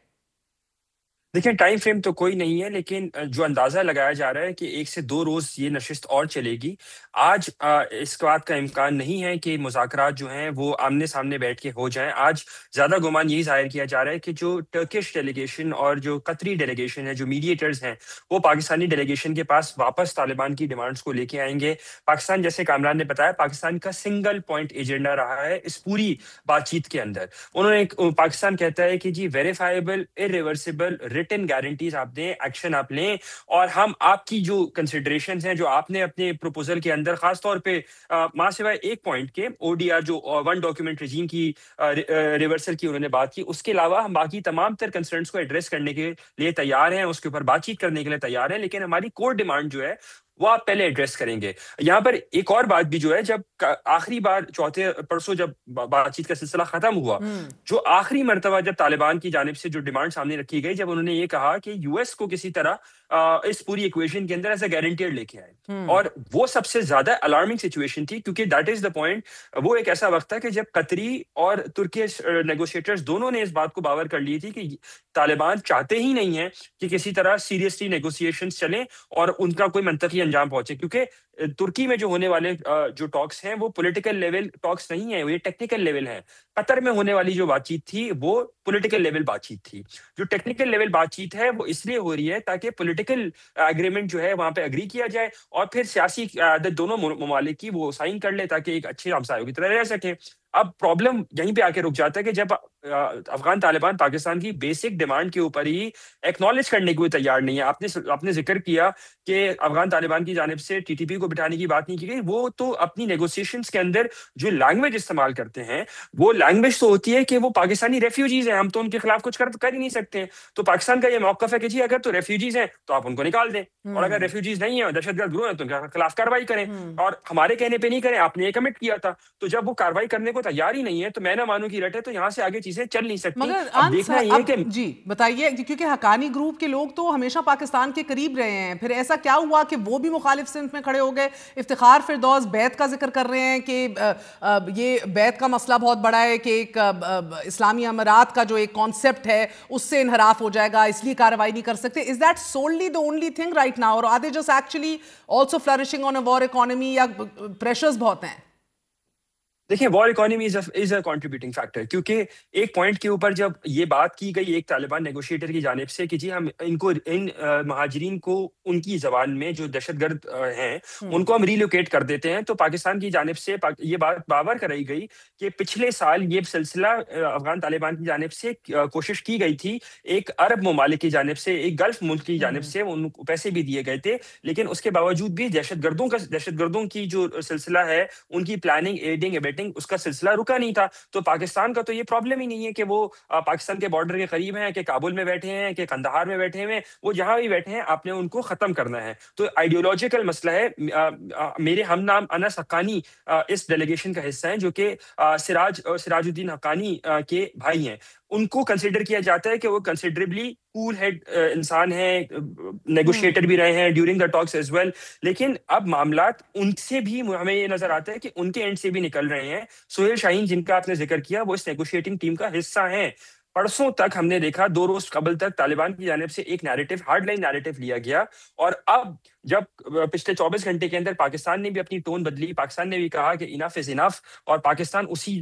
دیکھیں ٹائم فریم تو کوئی نہیں ہے، لیکن جو اندازہ لگایا جا رہا ہے کہ 1 سے 2 روز یہ نشست اور چلے گی. آج اس بات کا امکان نہیں ہے کہ مذاکرات جو ہیں وہ آمنے سامنے بیٹھ کے ہو جائیں. آج زیادہ گمان یہی ظاہر کیا جا رہا ہے کہ جو ٹرکش ڈیلیگیشن اور جو قطری ڈیلیگیشن ہے، جو میڈیٹرز ہیں، وہ پاکستانی ڈیلیگیشن کے پاس واپس طالبان کی ڈیمانڈز کو لے کے آئیں گے. پاکستان، جیسے کامران نے بتایا، پاکستان کا سنگل پوائنٹ ایجنڈا رہا ہے اس پوری بات چیت کے اندر. پاکستان کہتا ہے کہ جی ویریفائیبل، ارریورسیبل ریٹن گارنٹیز آپ دیں، ایکشن آپ لیں، اور ہم آپ کی جو کنسیڈریشنز ہیں جو آپ نے اپنے پروپوزل کے اندر خاص طور پہ ماں سوائے ایک پوائنٹ کے ODR جو 1 ڈاکیومنٹ رجیم کی ریورسل کی انہوں نے بات کی، اس کے علاوہ ہم باقی تمام تر کنسرنس کو ایڈریس کرنے کے لیے تیار ہیں، اس کے اوپر بات چیت کرنے کے لیے تیار ہیں، لیکن ہماری کور ڈیمانڈ جو ہے وہ آپ پہلے ایڈریس کریں گے. یہاں پر ایک اور بات بھی جو ہے، جب آخری بار پرسوں جب بات چیت کا سلسلہ ختم ہوا، جو آخری مرتبہ جب طالبان کی جانب سے جو ڈیمانڈ سامنے رکھی گئی، جب انہوں نے یہ کہا کہ US کو کسی طرح اس پوری ایکویشن کے اندر ایز اے گارنٹیڈ لے کے آئے، اور وہ سب سے زیادہ الارمنگ سچویشن تھی، کیونکہ دیٹ از دا پوائنٹ. وہ ایک ایسا وقت تھا کہ جب قطری اور ترکیش نیگوشیٹرز دونوں نے اس بات کو باور کر لی تھی کہ طالبان چاہتے ہی نہیں ہیں کہ کسی طرح سیریسلی نیگوسیشنز چلیں اور ان کا کوئی منطقی انجام پہنچے، کیونکہ ترکی میں جو ہونے والے جو ٹاکس ہیں وہ پولیٹیکل لیول ٹاکس نہیں ہیں، وہ یہ ٹیکنیکل لیول ہیں. قطر میں ہونے والی جو بات چیت تھی وہ پولیٹیکل لیول بات چیت تھی. جو ٹیکنیکل لیول بات چیت ہے وہ اس لیے ہو رہی ہے تاکہ پولیٹیکل اگریمنٹ جو ہے وہاں پہ اگری کیا جائے اور پھر سیاسی قیادت دونوں ممالک کی وہ سائن کر لے تاکہ ایک اچھے ہمسایوں کی طرح رہ سکیں. اب پرابلم یہیں پہ آ کے رک جاتا ہے کہ جب افغان طالبان پاکستان کی بیسک ڈیمانڈ کے اوپر ہی ایکنالج کرنے کو تیار نہیں ہے. آپ نے ذکر کیا کہ افغان طالبان کی جانب سے TTP کو بٹھانے کی بات نہیں کی گئی. وہ تو اپنی نیگوسیشنز کے اندر جو لینگویج استعمال کرتے ہیں وہ لینگویج تو ہوتی ہے کہ وہ پاکستانی ریفیوجیز ہیں، ہم تو ان کے خلاف کچھ کر ہی نہیں سکتے. تو پاکستان کا یہ موقف ہے کہ جی اگر تو ریفیوجیز ہیں تو آپ ان کو نکال دیں، اور اگر ریفیوجیز نہیں ہیں، دہشت گرد گروہ ہیں، تو ان کے خلاف کارروائی کریں، اور ہمارے کہنے پہ نہیں کریں. آپ نے یہ کمٹ کیا تھا، تو جب وہ کارروائی کرنے کو تیار ہی نہیں ہے تو میں نہ مانوں کی رٹ ہے تو یہاں سے آگے چیزیں چل نہیں سکتی. مگر اب دیکھنا یہ کہ جی بتائیے, کیونکہ حقانی گروپ کے لوگ تو ہمیشہ پاکستان کے قریب رہے ہیں, پھر ایسا کیا ہوا کہ وہ بھی مخالف صنف میں کھڑے ہو گئے؟ افتخار فردوس بیعت کا ذکر کر رہے ہیں کہ یہ بیعت کا مسئلہ بہت بڑا ہے کہ ایک اسلامی امارات کا جو ایک کانسیپٹ ہے اس سے انحراف ہو جائے گا, اس لیے کارروائی نہیں کر سکتے. Is that solely the only thing right now, or are they just actually also flourishing on a war economy, یا پریشرز بہت ہیں؟ دیکھیں war economy is a contributing factor, کیونکہ ایک پوائنٹ کے اوپر جب یہ بات کی گئی ایک طالبان نیگوشیٹر کی جانب سے کہ جی ہم ان مہاجرین کو ان کی زبان میں جو دہشت گرد ہیں ان کو ہم ریلوکیٹ کر دیتے ہیں, تو پاکستان کی جانب سے یہ بات باور کرائی گئی کہ پچھلے سال یہ سلسلہ افغان طالبان کی جانب سے کوشش کی گئی تھی, ایک عرب ممالک کی جانب سے, ایک گلف ملک کی جانب سے ان کو پیسے بھی دیے گئے تھے, لیکن اس کے باوجود بھی دہشت گردوں کی جو سلسلہ ہے ان کی پلاننگ, ایڈنگ, اس کا سلسلہ رکا نہیں تھا. تو پاکستان کا تو یہ پرابلم ہی نہیں ہے کہ وہ پاکستان کے بارڈر کے قریب ہیں, کہ کابل میں بیٹھے ہیں, کہ قندھار میں بیٹھے ہیں, وہ جہاں بھی بیٹھے ہیں آپ نے ان کو ختم کرنا ہے. تو آئیڈیولوجیکل مسئلہ ہے. میرے ہم نام انس حقانی اس ڈیلیگیشن کا حصہ ہیں جو کہ سراج الدین حقانی کے بھائی ہیں. ان کو کنسیڈر کیا جاتا ہے کہ وہ کنسیڈریبلی کول ہیڈ انسان ہیں, نیگوشیٹر بھی رہے ہیں during the talks as well, لیکن اب معاملات ان سے بھی ہمیں یہ نظر آتا ہے کہ ان کے اینڈ سے بھی نکل رہے ہیں. سہیل شاہین جن کا آپ نے ذکر کیا وہ اس نیگوشیٹنگ ٹیم کا حصہ ہیں. پرسوں تک ہم نے دیکھا 2 روز قبل تک طالبان کی جانب سے ایک نیریٹو, ہارڈ لائن نیریٹو لیا گیا, اور اب جب پچھلے 24 گھنٹے کے اندر پاکستان نے بھی اپنی ٹون بدلی, پاکستان نے بھی کہا کہ انف از انف اور پاکستان اسی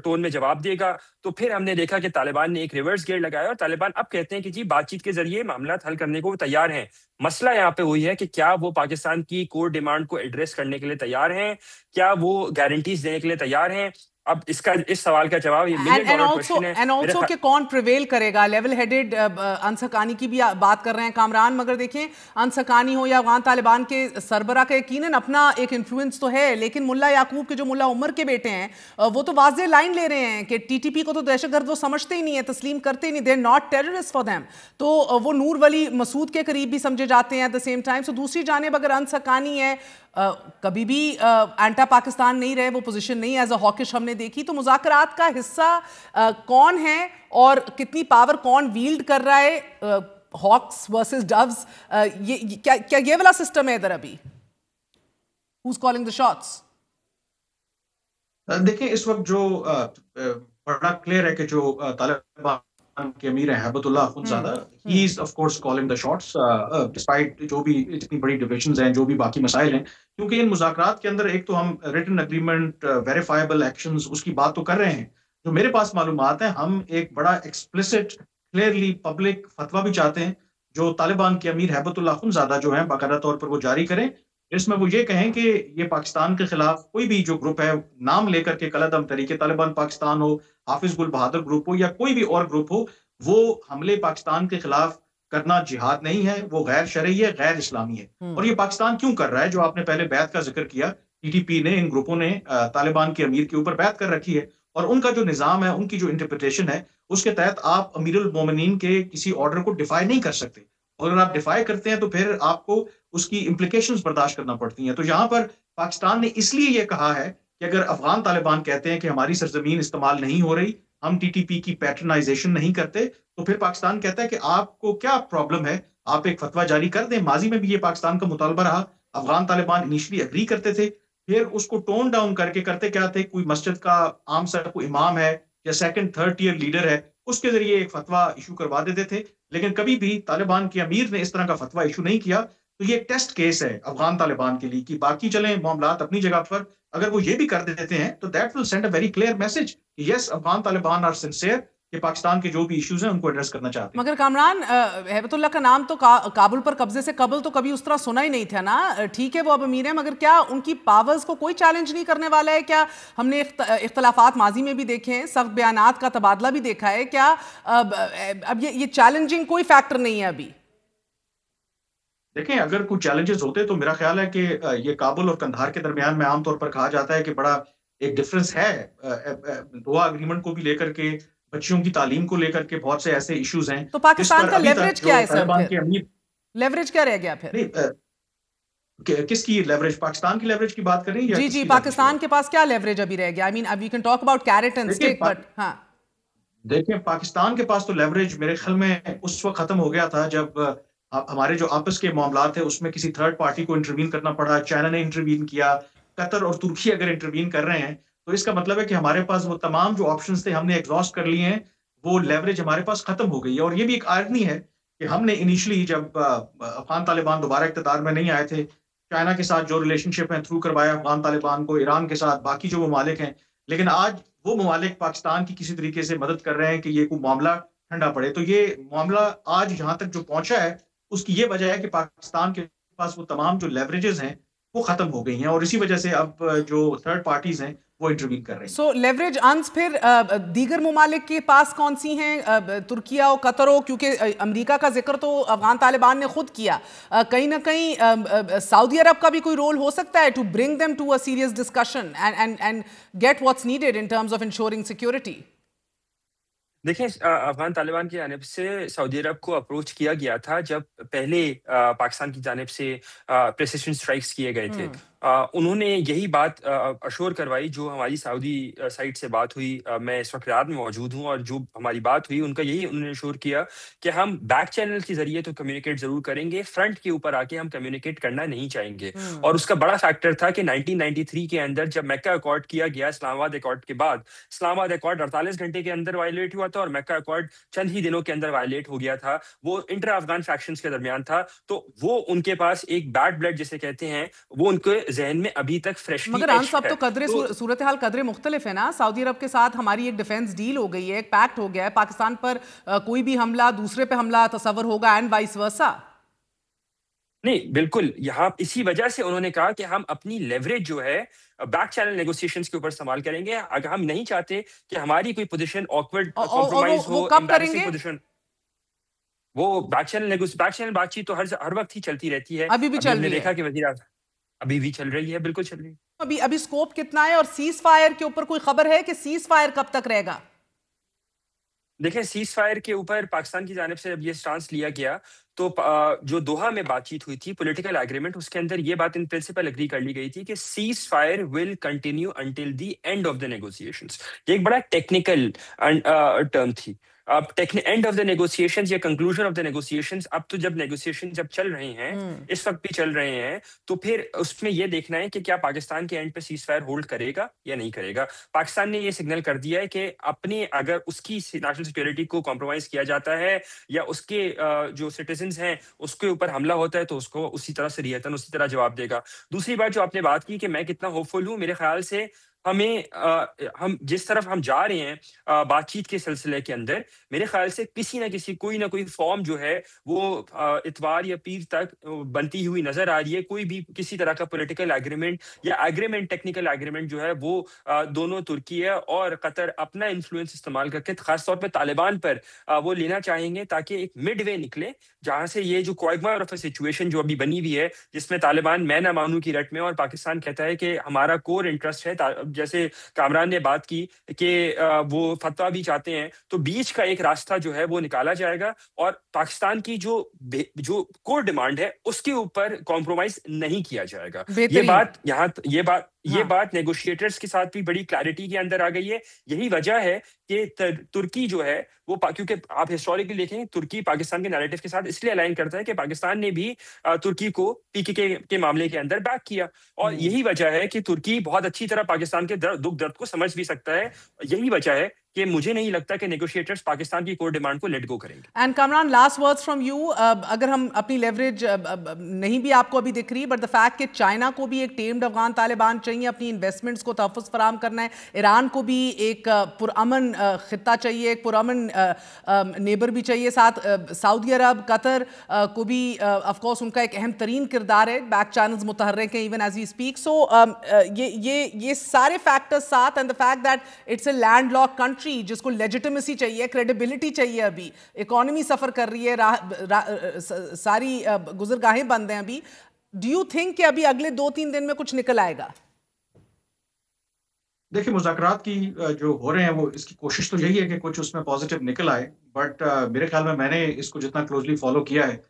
ٹون میں جواب دے گا, تو پھر ہم نے دیکھا کہ طالبان نے ایک ریورس گیئر لگایا اور طالبان اب کہتے ہیں کہ جی بات چیت کے ذریعے معاملات حل کرنے کو وہ تیار ہیں. مسئلہ یہاں پہ ہوئی ہے کہ کیا وہ پاکستان کی کور ڈیمانڈ کو ایڈریس کرنے کے لیے تیار ہیں, کیا وہ گارنٹیز دینے کے لیے تیار ہیں. اب اس سوال کا جواب یہ ملین ڈالر کوسچن ہے. اینڈ آلسو کہ کون پریویل کرے گا, لیول ہیڈڈ انس حقانی کی بھی بات کر رہے ہیں کامران, مگر دیکھیں انس حقانی ہو یا افغان طالبان کے سربراہ کا یقیناً اپنا ایک انفلوئنس تو ہے, لیکن ملا یعقوب کے جو ملا عمر کے بیٹے ہیں وہ تو واضح لائن لے رہے ہیں کہ ٹی ٹی پی کو تو دہشت گرد وہ سمجھتے ہی نہیں ہے, تسلیم کرتے ہی نہیں, they are not terrorist for them. تو وہ نور ولی مسعود کے قریب بھی سمجھے جاتے ہیں ایٹ دا سیم ٹائم. سو دوسری جانب اگر انس حقانی ہے کبھی بھی اینٹا پاکستان نہیں رہے, وہ پوزیشن نہیں ایز اے ہاکش ہم نے دیکھی, تو مذاکرات کا حصہ کون ہے اور کتنی پاور کون ویلڈ کر رہا ہے, ہاکس ورسز ڈوز, کیا یہ والا سسٹم ہے ادھر ابھی؟ Who's calling the shots? دیکھیں اس وقت جو بڑا کلیئر ہے کہ جو طالبان کے امیر ہیں ہیبت اللہ Akhundzada, he is of course calling the shots despite جو بھی اتنی بڑی ڈویژنز ہیں, جو بھی باقی مسائل ہیں, کیونکہ ان مذاکرات کے اندر ایک تو ہم ریٹن اگریمنٹ, ویریفائبل ایکشنز اس کی بات تو کر رہے ہیں. جو میرے پاس معلومات ہیں, ہم ایک بڑا ایکسپلسٹ کلیئرلی پبلک فتویٰ بھی چاہتے ہیں جو طالبان کے امیر ہیبت اللہ اخونزادہ جو ہیں باقاعدہ طور پر وہ جاری کریں, اس میں وہ یہ کہیں کہ یہ پاکستان کے خلاف کوئی بھی جو گروپ ہے, نام لے کر کے کالعدم تحریک طالبان پاکستان ہو, حافظ گل بہادر گروپ ہو یا کوئی بھی اور گروپ ہو, وہ حملے پاکستان کے خلاف کرنا جہاد نہیں ہے, وہ غیر شرعی ہے, غیر اسلامی ہے. اور یہ پاکستان کیوں کر رہا ہے؟ جو آپ نے پہلے بیعت کا ذکر کیا, ٹی ٹی پی نے, ان گروپوں نے طالبان کے امیر کے اوپر بیعت کر رکھی ہے, اور ان کا جو نظام ہے, ان کی جو انٹرپریٹیشن ہے, اس کے تحت آپ امیر المومنین کے کسی آرڈر کو ڈیفائی نہیں کر سکتے. اگر آپ ڈیفائی کرتے ہیں تو پھر آپ کو اس کی امپلیکیشنز برداشت کرنا پڑتی ہیں. تو یہاں پر پاکستان نے اس لیے یہ کہا ہے کہ اگر افغان طالبان کہتے ہیں کہ ہماری سرزمین استعمال نہیں ہو رہی, ہم ٹی ٹی پی کی پیٹرنائزیشن نہیں کرتے, تو پھر پاکستان کہتا ہے کہ آپ کو کیا پرابلم ہے, آپ ایک فتویٰ جاری کر دیں. ماضی میں بھی یہ پاکستان کا مطالبہ رہا, افغان طالبان انیشلی اگری کرتے تھے, پھر اس کو ٹون ڈاؤن کر کے کرتے کیا تھے, کوئی مسجد کا عام سا کوئی امام ہے یا سیکنڈ تھرڈ ٹیئر لیڈر ہے, اس کے ذریعے ایک فتویٰ ایشو کروا دیتے تھے. لیکن کبھی بھی طالبان کے امیر نے اس طرح کا فتویٰ ایشو نہیں کیا. تو یہ ایک ٹیسٹ کیس ہے افغان طالبان کے لیے کہ باقی چلیں معاملات اپنی جگہ پر, اگر وہ یہ بھی کر دیتے ہیں تو that will send a very clear message کہ یس, افغان طالبان آر سنسیئر, کہ پاکستان کے جو بھی ایشوز ہیں ان کو ایڈریس کرنا چاہتے ہیں. مگر کامران, ہیبت اللہ کا نام تو کابل پر قبضے سے قبل تو کبھی اس طرح سنا ہی نہیں تھا نا. ٹھیک ہے وہ اب امیر ہیں, مگر کیا ان کی پاورز کو کوئی چیلنج نہیں کرنے والا ہے؟ کیا ہم نے اختلافات ماضی میں بھی دیکھے ہیں, سخت بیانات کا تبادلہ بھی دیکھا ہے, کیا اب یہ چیلنجنگ کوئی فیکٹر نہیں ہے ابھی؟ دیکھیں اگر کوئی چیلنجز ہوتے تو میرا خیال ہے کہ یہ کابل اور قندھار کے درمیان میں عام طور پر کہا جاتا ہے کہ بڑا ایک ڈفرنس ہے, دوا اگریمنٹ کو بھی لے کر کے, بچیوں کی تعلیم کو لے کر کے بہت سے ایسے ایشوز ہیں. تو پاکستان کا لیوریج کیا ہے سر؟ لیوریج کیا رہ گیا پھر؟ किस की लेवरेज, पाकिस्तान की लेवरेज की बात करें या जी जी, पाकिस्तान के पास क्या लेवरेज अभी रह गया? I mean we can talk about carrot and stick, but हाँ देखिए पाकिस्तान के पास तो लेवरेज मेरे ख्याल में उस वक्त खत्म हो गया था जब हमारे जो आपस के मामला थे उसमें किसी थर्ड पार्टी को इंटरवीन करना पड़ा। चाइना ने इंटरवीन किया, कतर और तुर्की अगर इंटरवीन कर रहे हैं तो इसका मतलब है कि हमारे पास वो तमाम जो ऑप्शंस थे हमने एग्जॉस्ट कर लिए हैं, वो लेवरेज हमारे पास खत्म हो गई है। और ये भी एक आयरनी है कि हमने इनिशियली जब अफगान तालिबान दोबारा इक़्तिदार में नहीं आए थे, चाइना के साथ जो रिलेशनशिप है थ्रू करवाया अफगान तालिबान को, ईरान के साथ, बाकी जो ममालिक हैं, लेकिन आज वो ममालिक पाकिस्तान की किसी तरीके से मदद कर रहे हैं कि ये कोई मामला ठंडा पड़े। तो ये मामला आज यहाँ तक जो पहुंचा है उसकी ये वजह है कि पाकिस्तान के पास वो तमाम जो लेवरेजेस हैं वो खत्म हो गई हैं और इसी वजह से अब जो थर्ड पार्टीज हैं वो इंटरवीन कर रहे हैं। सो लेवरेज अर्न्स फिर दीगर ममालिक के पास कौन सी हैं? तुर्किया और कतर हो, क्योंकि अमेरिका का जिक्र तो अफगान तालिबान ने खुद किया। कहीं ना कहीं सऊदी अरब का भी कोई रोल हो सकता है to bring them to a serious discussion and get what's needed in terms of ensuring security? देखिए, अफगान तालिबान की जानिब से सऊदी अरब को अप्रोच किया गया था जब पहले पाकिस्तान की जानिब से प्रिसिशन स्ट्राइक्स किए गए थे। उन्होंने यही बात अश्योर करवाई जो हमारी सऊदी साइड से बात हुई। मैं इस वक्त रियाद में मौजूद हूँ और जो हमारी बात हुई उनका यही उन्होंने अश्योर किया कि हम बैक चैनल के जरिए तो कम्युनिकेट जरूर करेंगे, फ्रंट के ऊपर आके हम कम्युनिकेट करना नहीं चाहेंगे। और उसका बड़ा फैक्टर था कि 1993 के अंदर जब मक्का अकॉर्ड किया गया इस्लामाबाद अकॉर्ड के बाद, इस्लामाबाद अकॉर्ड 48 घंटे के अंदर वायलेट हुआ था और मक्का अकॉर्ड चंद ही दिनों के अंदर वायलेट हो गया था। वो इंटर अफगान फैक्शंस के दरमियान था, तो वो उनके पास एक बैड ब्लड जिसे कहते हैं वो उनके जहन में अभी तक फ्रेशली मगर आन साहब तो कदरे सूरत हाल कदरे मुख्तलिफ है ना। सऊदी अरब के साथ हमारी एक डिफेंस डील हो गई है, एक पैक्ट हो गया है, पाकिस्तान पर कोई भी हमला दूसरे पे हमला तस्वर होगा एंड वाइस वर्सा। नहीं, बिल्कुल, यहाँ इसी वजह से उन्होंने कहा कि हम अपनी लेवरेज जो है बैक चैनल नेगोशिएशंस के ऊपर इस्तेमाल करेंगे। अगर हम नहीं चाहते कि हमारी कोई पोजीशन ऑकवर्ड कॉम्प्रोमाइज हो, एम्बैरेसिंग पोजीशन। वो बैक चैनल बातचीत तो हर वक्त ही चलती रहती है। अभी भी चल रही है। देखा कि वजीर आज़म अभी भी चल रही है, बिल्कुल चल रही है। अभी स्कोप कितना है और सीज फायर के ऊपर कोई खबर है कि सीज फायर कब तक रहेगा? देखें, सीज फायर के ऊपर पाकिस्तान की जानिब से जब ये स्टांस लिया गया तो जो दोहा में बातचीत हुई थी पॉलिटिकल एग्रीमेंट, उसके अंदर ये बात इन प्रिंसिपल एग्री कर ली गई थी कि cease fire will continue until the end of the negotiations. ये एक बड़ा टेक्निकल टर्म थी। अब एंड ऑफ द नेगोशिएशंस या कंक्लूजन ऑफ द नेगोशिएशंस, अब तो जब नेगोशिएशन जब चल रहे हैं, इस वक्त भी चल रहे हैं, तो फिर उसमें ये देखना है कि क्या पाकिस्तान के एंड पे सीज फायर होल्ड करेगा या नहीं करेगा। पाकिस्तान ने ये सिग्नल कर दिया है कि अपने अगर उसकी नेशनल सिक्योरिटी को कॉम्प्रोमाइज किया जाता है या उसके जो सिटीजन्स हैं उसके ऊपर हमला होता है तो उसको उसी तरह से रियतन उसी तरह जवाब देगा। दूसरी बात जो आपने बात की कि मैं कितना होपफुल हूँ, मेरे ख्याल से हम जिस तरफ हम जा रहे हैं बातचीत के सिलसिले के अंदर, मेरे ख्याल से किसी ना किसी कोई ना कोई फॉर्म जो है वो इतवार या पीर तक बनती हुई नजर आ रही है। कोई भी किसी तरह का पॉलिटिकल एग्रीमेंट या एग्रीमेंट टेक्निकल एग्रीमेंट जो है वो दोनों तुर्की और कतर अपना इन्फ्लुएंस इस्तेमाल करके खासतौर पर तालिबान पर वो लेना चाहेंगे ताकि एक मिड वे निकले जहां से ये जो क्वागमा ऑफ सिचुएशन जो अभी बनी हुई है जिसमें तालिबान मैं ना मानू की रट में और पाकिस्तान कहता है कि हमारा कोर इंटरेस्ट है, जैसे कामरान ने बात की कि वो फतवा भी चाहते हैं, तो बीच का एक रास्ता जो है वो निकाला जाएगा और पाकिस्तान की जो कोर डिमांड है उसके ऊपर कॉम्प्रोमाइज नहीं किया जाएगा। ये बात नेगोशिएटर्स के साथ भी बड़ी क्लैरिटी के अंदर आ गई है। यही वजह है कि तुर्की जो है वो क्योंकि आप हिस्टोरिकली देखें तुर्की पाकिस्तान के नैरेटिव के साथ इसलिए अलाइन करता है कि पाकिस्तान ने भी तुर्की को पीकेके के मामले के अंदर बैक किया और यही वजह है कि तुर्की बहुत अच्छी तरह पाकिस्तान के दुख दर्द को समझ भी सकता है। यही वजह है कि मुझे नहीं लगता कि नेगोशिएटर्स पाकिस्तान की कोर डिमांड को लेट गो करेंगे। And Kamran, last words from you. अगर हम अपनी लेवरेज नहीं भी आपको अभी दिख रही, बट द फैक्ट कि चाइना को भी एक टेम्ड अफगान तालिबान चाहिए, अपनी इन्वेस्टमेंट्स को तहफ़्फ़ुज़ फराहम करना है, ईरान को भी एक पुरअमन खित्ता चाहिए, एक पुरअमन नेबर भी चाहिए, साथ सऊदी अरब कतर को भी ऑफकोर्स उनका एक अहम तरीन किरदार है, बैक चैनल्स मुतहर्रिक हैं इवन एज वी स्पीक। सो ये सारे फैक्टर्स साथ and the fact that it's a land lock country जिसको लेजिटिमेसी चाहिए, क्रेडिबिलिटी चाहिए, अभी इकोनॉमी सफर कर रही है, सारी गुजरगाहें बंद हैं अभी। डू यू थिंक कि अभी अगले 2-3 दिन में कुछ निकल आएगा? देखिए, मुज़ाकरात की जो हो रहे हैं वो इसकी कोशिश तो यही है कि कुछ उसमें पॉजिटिव निकल आए, बट मेरे ख्याल में मैंने इसको जितना क्लोजली फॉलो किया है,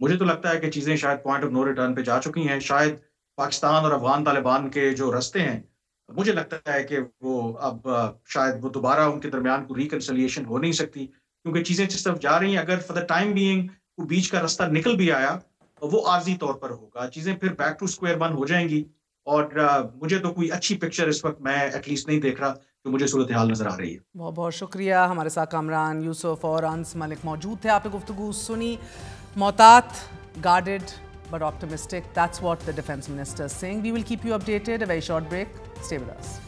مجھے تو لگتا ہے کہ چیزیں شاید پوائنٹ آف نو ریٹرن پہ جا چکی ہیں. شاید پاکستان اور افغان طالبان کے جو رستے ہیں، مجھے لگتا ہے کہ وہ اب شاید وہ دوبارہ ان کے درمیان کوئی ریکنسلیشن ہو نہیں سکتی، کیونکہ چیزیں جس طرف جا رہی ہیں. اگر فار دا ٹائم بینگ وہ بیچ کا رستہ نکل بھی آیا، وہ عارضی طور پر ہوگا. چیزیں پھر بیک ٹو اسکوائر ون ہو جائیں گی، اور مجھے تو کوئی اچھی پکچر اس وقت میں ایٹ لیسٹ نہیں دیکھ رہا کہ مجھے صورتحال نظر آ رہی ہے. بہت بہت شکریہ. ہمارے ساتھ کامران یوسف اور انس ملک موجود تھے. آپ نے گفتگو سنی. محتاط، guarded but optimistic. That's what the defense minister is saying. We will keep you updated. A very short break. Stay with us.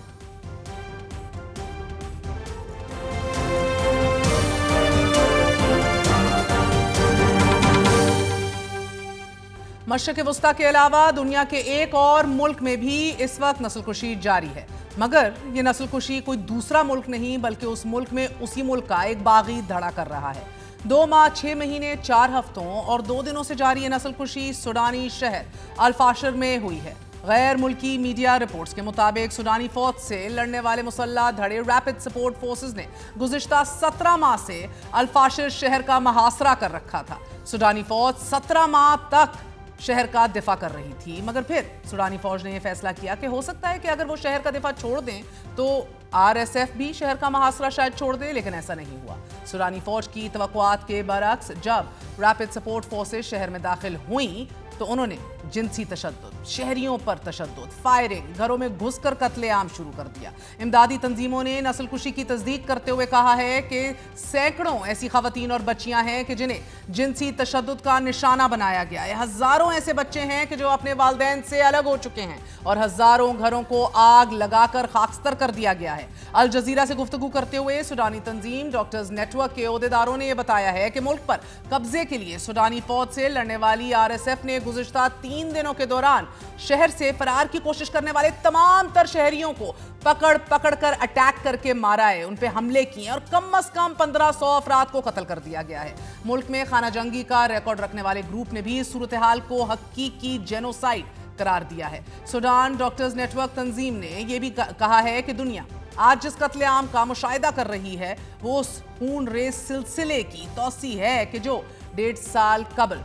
مشرق وسطیٰ کے علاوہ دنیا کے ایک اور ملک میں بھی اس وقت نسل کشی جاری ہے، مگر یہ نسل کشی کوئی دوسرا ملک نہیں بلکہ اس ملک میں اسی ملک کا ایک باغی دھڑا کر رہا ہے. 2 ماہ 6 مہینے 4 ہفتوں اور 2 دنوں سے جاری یہ نسل کشی سوڈانی شہر الفاشر میں ہوئی ہے. غیر ملکی میڈیا رپورٹس کے مطابق سوڈانی فوج سے لڑنے والے مسلح دھڑے ریپڈ سپورٹ فورسز نے گزشتہ 17 ماہ سے الفاشر شہر کا محاصرہ کر رکھا تھا. سوڈانی فوج 17 ماہ تک شہر کا دفاع کر رہی تھی، مگر پھر سوڈانی فوج نے یہ فیصلہ کیا کہ ہو سکتا ہے کہ اگر وہ شہر کا دفاع چھوڑ دیں تو RSF بھی شہر کا محاصرہ شاید چھوڑ دے، لیکن ایسا نہیں ہوا. سوڈانی فوج کی توقعات کے برعکس جب ریپڈ سپورٹ فورسز شہر میں داخل ہوئیں تو انہوں نے جنسی تشدد، شہریوں پر تشدد، فائرنگ، گھروں میں گھس کر قتل عام شروع کر دیا. امدادی تنظیموں نے نسل کشی کی تصدیق کرتے ہوئے کہا ہے کہ سینکڑوں ایسی خواتین اور بچیاں ہیں کہ جنہیں جنسی تشدد کا نشانہ بنایا گیا ہے. ہزاروں ایسے بچے ہیں کہ جو اپنے والدین سے الگ ہو چکے ہیں اور ہزاروں گھروں کو آگ لگا کر خاکستر کر دیا گیا ہے. الجزیرہ سے گفتگو کرتے ہوئے سوڈانی تنظیم ڈاکٹرز نیٹ ورک کے عہدیداروں نے یہ بتایا ہے کہ ملک پر قبضے کے لیے سوڈانی فوج سے لڑنے والی RSF نے گزشتہ 3 دنوں کے دوران شہر سے فرار کی کوشش کرنے والے تمام تر شہریوں کو پکڑ کر اٹیک کر کے مارا ہے، ان پہ حملے کیے اور کم از کم 1500 افراد کو قتل کر دیا گیا ہے. ملک میں خانہ جنگی کا ریکارڈ رکھنے والے گروپ نے بھی صورتحال کو حقیقی جینوسائیڈ قرار دیا ہے. سوڈان ڈاکٹرز نیٹ ورک تنظیم نے یہ بھی کہا ہے کہ دنیا آج جس قتل عام کا مشاہدہ کر رہی ہے وہ اس خون ریز سلسلے کی توسیع ہے کہ جو 1.5 سال قبل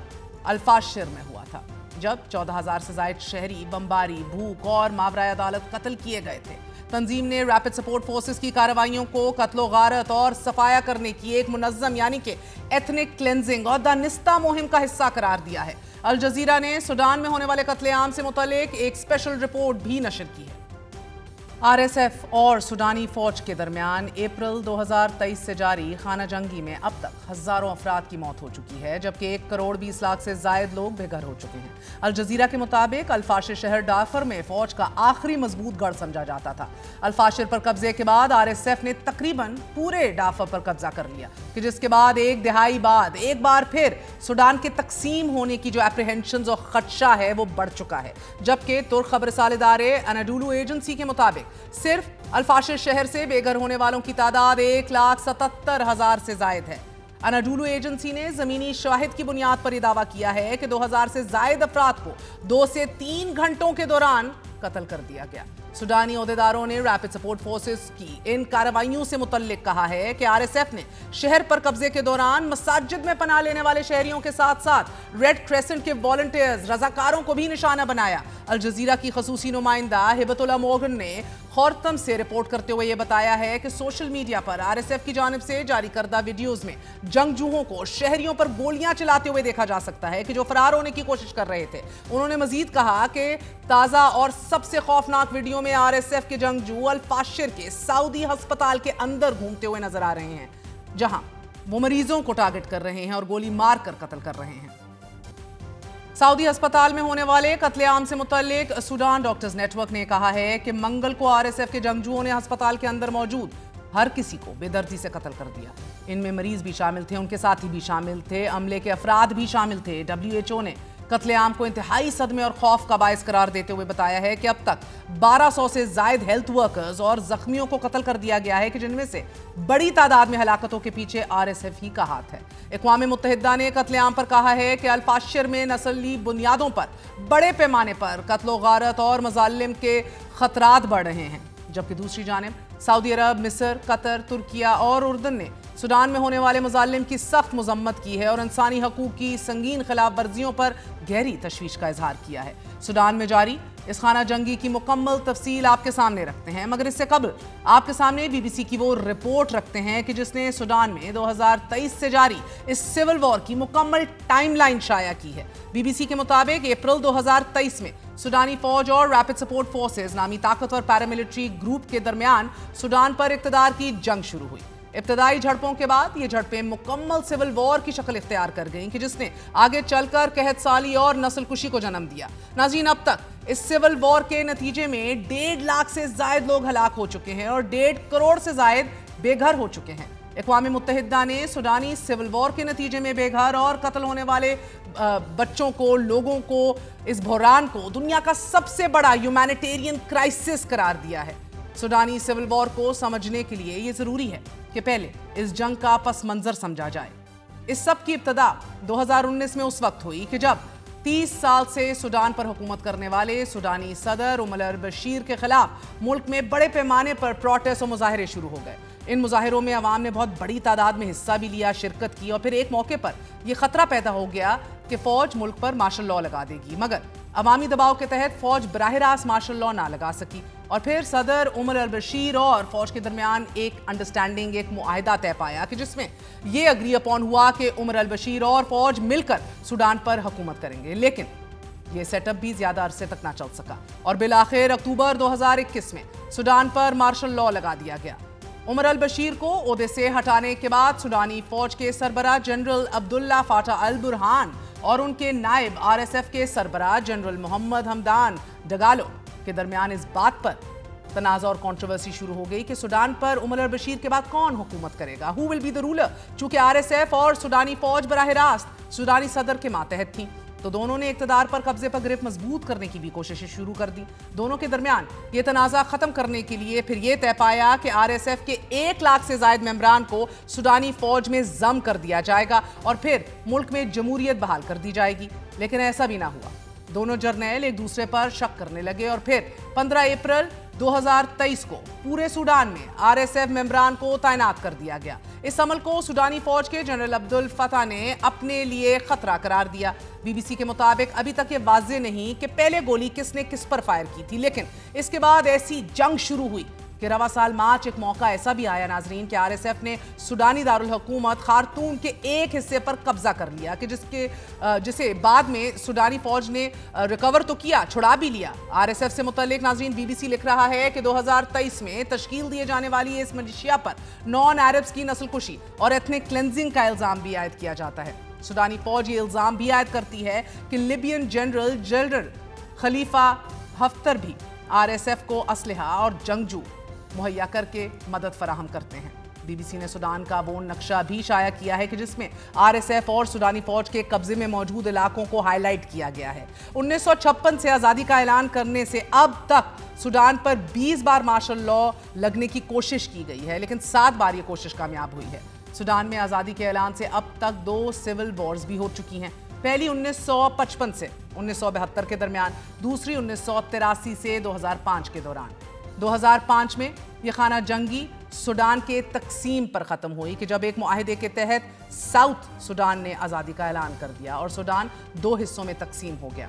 الفاشر میں ہوا تھا، جب 14,000 سے زائد شہری بمباری، بھوک اور ماورائے عدالت قتل کیے گئے تھے. تنظیم نے ریپڈ سپورٹ فورسز کی کارروائیوں کو قتل و غارت اور صفایا کرنے کی ایک منظم یعنی کہ ایتھنک کلینزنگ اور دانستہ مہم کا حصہ قرار دیا ہے. الجزیرہ نے سوڈان میں ہونے والے قتل عام سے متعلق ایک اسپیشل رپورٹ بھی نشر کی ہے. RSF اور سوڈانی فوج کے درمیان اپریل 2023 سے جاری خانہ جنگی میں اب تک ہزاروں افراد کی موت ہو چکی ہے، جبکہ 1 کروڑ 20 لاکھ سے زائد لوگ بے گھر ہو چکے ہیں. الجزیرہ کے مطابق الفاشر شہر ڈارفر میں فوج کا آخری مضبوط گڑھ سمجھا جاتا تھا. الفاشر پر قبضے کے بعد RSF نے تقریباً پورے ڈارفر پر قبضہ کر لیا، کہ جس کے بعد 1 دہائی بعد ایک بار پھر سوڈان کے تقسیم ہونے کی جو اپریہنشنز اور خدشہ ہے وہ بڑھ چکا ہے. جبکہ ترک خبر رسال ادارے اناڈولو ایجنسی کے مطابق صرف الفاشر شہر سے بے گھر ہونے والوں کی تعداد 1,77,000 سے زائد ہے. اناڈولو ایجنسی نے زمینی شواہد کی بنیاد پر یہ دعویٰ کیا ہے کہ 2,000 سے زائد افراد کو 2 سے 3 گھنٹوں کے دوران قتل کر دیا گیا. سوڈانی عہدیداروں نے ریپڈ سپورٹ فورسز کی ان کارروائیوں سے متعلق کہا ہے کہ RSF نے شہر پر قبضے کے دوران مساجد میں پناہ لینے والے شہریوں کے ساتھ ساتھ ریڈ کریسنٹ کے والنٹیئرز، رضاکاروں کو بھی نشانہ بنایا. الجزیرہ کی خصوصی نمائندہ ہبت اللہ مورگن نے خورتم سے رپورٹ کرتے ہوئے یہ بتایا ہے کہ سوشل میڈیا پر RSF کی جانب سے جاری کردہ ویڈیوز میں جنگجوؤں کو شہریوں پر گولیاں چلاتے ہوئے دیکھا جا سکتا ہے کہ جو فرار ہونے کی کوشش کر رہے تھے. انہوں نے مزید کہا کہ تازہ اور سب سے خوفناک ویڈیو میں RSF کے جنگجو الفاشر کے سعودی ہسپتال کے اندر گھومتے ہوئے نظر آ رہے ہیں، جہاں وہ مریضوں کو ٹارگٹ کر رہے ہیں اور گولی مار کر قتل کر رہے ہیں. سعودی ہسپتال میں ہونے والے قتل عام سے متعلق سوڈان ڈاکٹرز نیٹ ورک نے کہا ہے کہ منگل کو RSF کے جنگجوؤں نے ہسپتال کے اندر موجود ہر کسی کو بے دردی سے قتل کر دیا. ان میں مریض بھی شامل تھے، ان کے ساتھی بھی شامل تھے، عملے کے افراد بھی شامل تھے. WHO نے قتل عام کو انتہائی صدمے اور خوف کا باعث قرار دیتے ہوئے بتایا ہے کہ اب تک 1200 سے زائد ہیلتھ ورکرز اور زخمیوں کو قتل کر دیا گیا ہے کہ جن میں سے بڑی تعداد میں ہلاکتوں کے پیچھے RSF ہی کا ہاتھ ہے. اقوام متحدہ نے قتل عام پر کہا ہے کہ الفاشر میں نسلی بنیادوں پر بڑے پیمانے پر قتل و غارت اور مظالم کے خطرات بڑھ رہے ہیں، جبکہ دوسری جانب سعودی عرب، مصر، قطر، ترکیہ اور اردن نے सूडान में होने वाले मुजालिम की सख्त मजम्मत की है और इंसानी हकूक की संगीन खिलाफ वर्जियों पर गहरी तशवीश का इजहार किया है। सूडान में जारी इस खाना जंगी की मुकम्मल तफसील आपके सामने रखते हैं, मगर इससे कबल आपके सामने बीबीसी की वो रिपोर्ट रखते हैं कि जिसने सूडान में 2023 से जारी इस सिविल वॉर की मुकम्मल टाइमलाइन शाया की है। बीबीसी के मुताबिक अप्रैल 2023 में सूडानी फौज और रैपिड सपोर्ट फोर्सेज नामी ताकतवर पैरामिलिट्री ग्रुप के दरमियान सूडान पर इक़्तिदार की जंग शुरू हुई। इब्तदाई झड़पों के बाद ये झड़पें मुकम्मल सिविल वॉर की शक्ल इख्तियार कर गईं कि जिसने आगे चलकर कहत साली और नस्ल कुशी को जन्म दिया। नाज़रीन, अब तक इस सिविल वॉर के नतीजे में 1.5 लाख से जायद लोग हलाक हो चुके हैं और 1.5 करोड़ से जायद बेघर हो चुके हैं। अक़वाम मुत्तहिदा ने सूडानी सिविल वॉर के नतीजे में बेघर और कत्ल होने वाले बच्चों को, लोगों को, इस बहरान को दुनिया का सबसे बड़ा ह्यूमैनिटेरियन क्राइसिस करार दिया है। सूडानी सिविल वॉर को समझने के लिए ये जरूरी है कि पहले इस जंग का पस मंजर समझा जाए। इस सब की इब्तदा 2019 में उस वक्त हुई कि जब 30 साल से सूडान पर हुकूमत करने वाले सूडानी सदर उमर अल-बशीर के खिलाफ मुल्क में बड़े पैमाने पर प्रोटेस्ट और मुजाहरे शुरू हो गए। इन मुजाहिरों में अवाम ने बहुत बड़ी तादाद में हिस्सा भी लिया, शिरकत की, और फिर एक मौके पर यह खतरा पैदा हो गया कि फौज मुल्क पर मार्शल लॉ लगा देगी, मगर अवामी दबाव के तहत फौज बराह रास्त मार्शल लॉ ना लगा सकी और फिर सदर उमर अल-बशीर और फौज के दरमियान एक अंडरस्टैंडिंग, एक मुआहिदा तय पाया कि जिसमें यह अग्री अपॉन हुआ कि उमर अल-बशीर और फौज मिलकर सूडान पर हुकूमत करेंगे। लेकिन यह सेटअप भी ज्यादा अरसे तक ना चल सका और बिलाखिर अक्टूबर 2021 में सूडान पर मार्शल लॉ लगा दिया गया। उमर अल-बशीर को ओहदे से हटाने के बाद सूडानी फौज के सरबराह जनरल अब्दुल्ला फातह अल बुरहान और उनके नायब RSF के सरबराह जनरल मोहम्मद हमदान डगालो के दरमियान इस बात पर तनाज़ा और कंट्रोवर्सी शुरू हो गई कि सूडान पर उमर अल-बशीर के बाद कौन हुकूमत करेगा, who will be the ruler. चूंकि RSF और सूडानी फौज बराह रास्त सूडानी सदर के मातहत थी, तो दोनों ने इक़्तिदार पर कब्जे पर गिरफ्त मजबूत करने की भी कोशिशें शुरू कर दी। दोनों के दरमियान ये तनाज़ा खत्म करने के लिए फिर ये तय पाया कि RSF के 1 लाख से जायद मेंबरान को सूडानी फौज में जम कर दिया जाएगा और फिर मुल्क में जमहूरियत बहाल कर दी जाएगी। लेकिन ऐसा भी ना हुआ। दोनों जर्नैल एक दूसरे पर शक करने लगे और फिर 15 अप्रैल 2023 को पूरे सूडान में RSF मेंबरान को तैनात कर दिया गया। इस अमल को सूडानी फौज के जनरल अब्दुल फतह ने अपने लिए खतरा करार दिया। बीबीसी के मुताबिक अभी तक ये वाज़ेह नहीं कि पहले गोली किसने किस पर फायर की थी, लेकिन इसके बाद ऐसी जंग शुरू हुई कि रवा साल मार्च एक मौका ऐसा भी आया नाजरीन कि RSF ने सूडानी दारुल हुकूमत खार्तूम के एक हिस्से पर कब्जा कर लिया कि जिसे बाद में सूडानी फौज ने रिकवर तो किया, छुड़ा भी लिया। RSF से मुतल्लिक नाजरीन बीबीसी लिख रहा है कि 2023 में तश्कील दिए जाने वाली इस मिलिशिया पर नॉन अरब्स की नस्ल कुशी और एथनिक क्लेंजिंग का इल्जाम भी आयद किया जाता है। सूडानी फौज ये इल्जाम भी आयद करती है कि लिबियन जनरल खलीफा हफ्तर भी RSF को असलहा और जंगजू मुहैया करके मदद फराहम करते हैं। बीबीसी ने सूडान का वो नक्शा भी शाया किया है कि जिसमें RSF और सूडानी फौज के कब्जे में मौजूद इलाकों को हाईलाइट किया गया है। 1956 से आज़ादी का ऐलान करने से अब तक सूडान पर 20 बार मार्शल लॉ लगने की कोशिश की गई है, लेकिन 7 बार ये कोशिश कामयाब हुई है। सूडान में आज़ादी के ऐलान से अब तक 2 सिविल वॉर्स भी हो चुकी हैं। पहली 1955 से 1972 के दरमियान, दूसरी 1983 से 2005 के दौरान। 2005 में यह खाना जंगी सूडान के तकसीम पर ख़त्म हुई कि जब एक मुआहिदे के तहत साउथ सूडान ने आज़ादी का ऐलान कर दिया और सूडान 2 हिस्सों में तकसीम हो गया।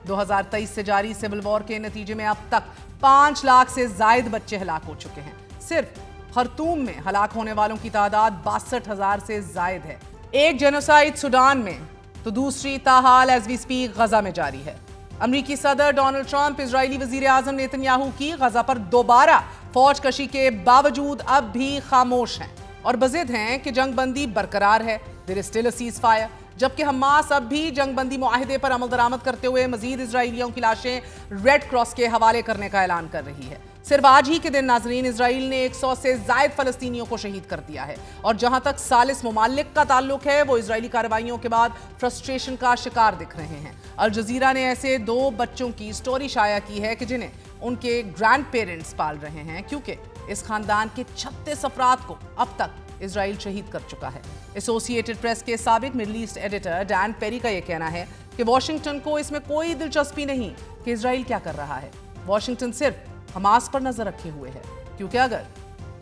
2023 से जारी सिविल वॉर के नतीजे में अब तक 5 लाख से जायद बच्चे हलाक हो चुके हैं। सिर्फ खर्तूम में हलाक होने वालों की तादाद 62,000 से जायद है। एक जेनोसाइड सूडान में तो दूसरी ताहाल एज वी स्पीक गजा में जारी है। अमरीकी सदर डोनाल्ड ट्रंप इजरायली वजीर आजम नेतन्याहू की गजा पर दोबारा फौज कशी के बावजूद अब भी खामोश हैं और बजिद हैं कि जंगबंदी बरकरार है, there is still a ceasefire, जबकि हमास अब भी जंगबंदी मुआहिदे पर अमल दरामद करते हुए मजीद इजराइलियों की लाशें रेड क्रॉस के हवाले करने का ऐलान कर रही है। सिर्फ आज ही के दिन नाजरीन इजराइल ने 100 से जायद फलस्तीनियों को शहीद कर दिया है और जहां तक सालिस मुमालिक का ताल्लुक है वो इजरायली कार्रवाइयों के बाद फ्रस्ट्रेशन का शिकार दिख रहे हैं। अल जजीरा ने ऐसे 2 बच्चों की स्टोरी शाया की है कि जिन्हें उनके ग्रैंड पेरेंट्स पाल रहे हैं, क्योंकि इस खानदान के 36 अफराद को अब तक इजराइल शहीद कर चुका है। एसोसिएटेड प्रेस के साबिक Middle East editor Dan Perry का यह कहना है कि वॉशिंगटन को इसमें कोई दिलचस्पी नहीं कि इजराइल क्या कर रहा है। वॉशिंगटन सिर्फ हमास पर नजर रखे हुए है, क्योंकि अगर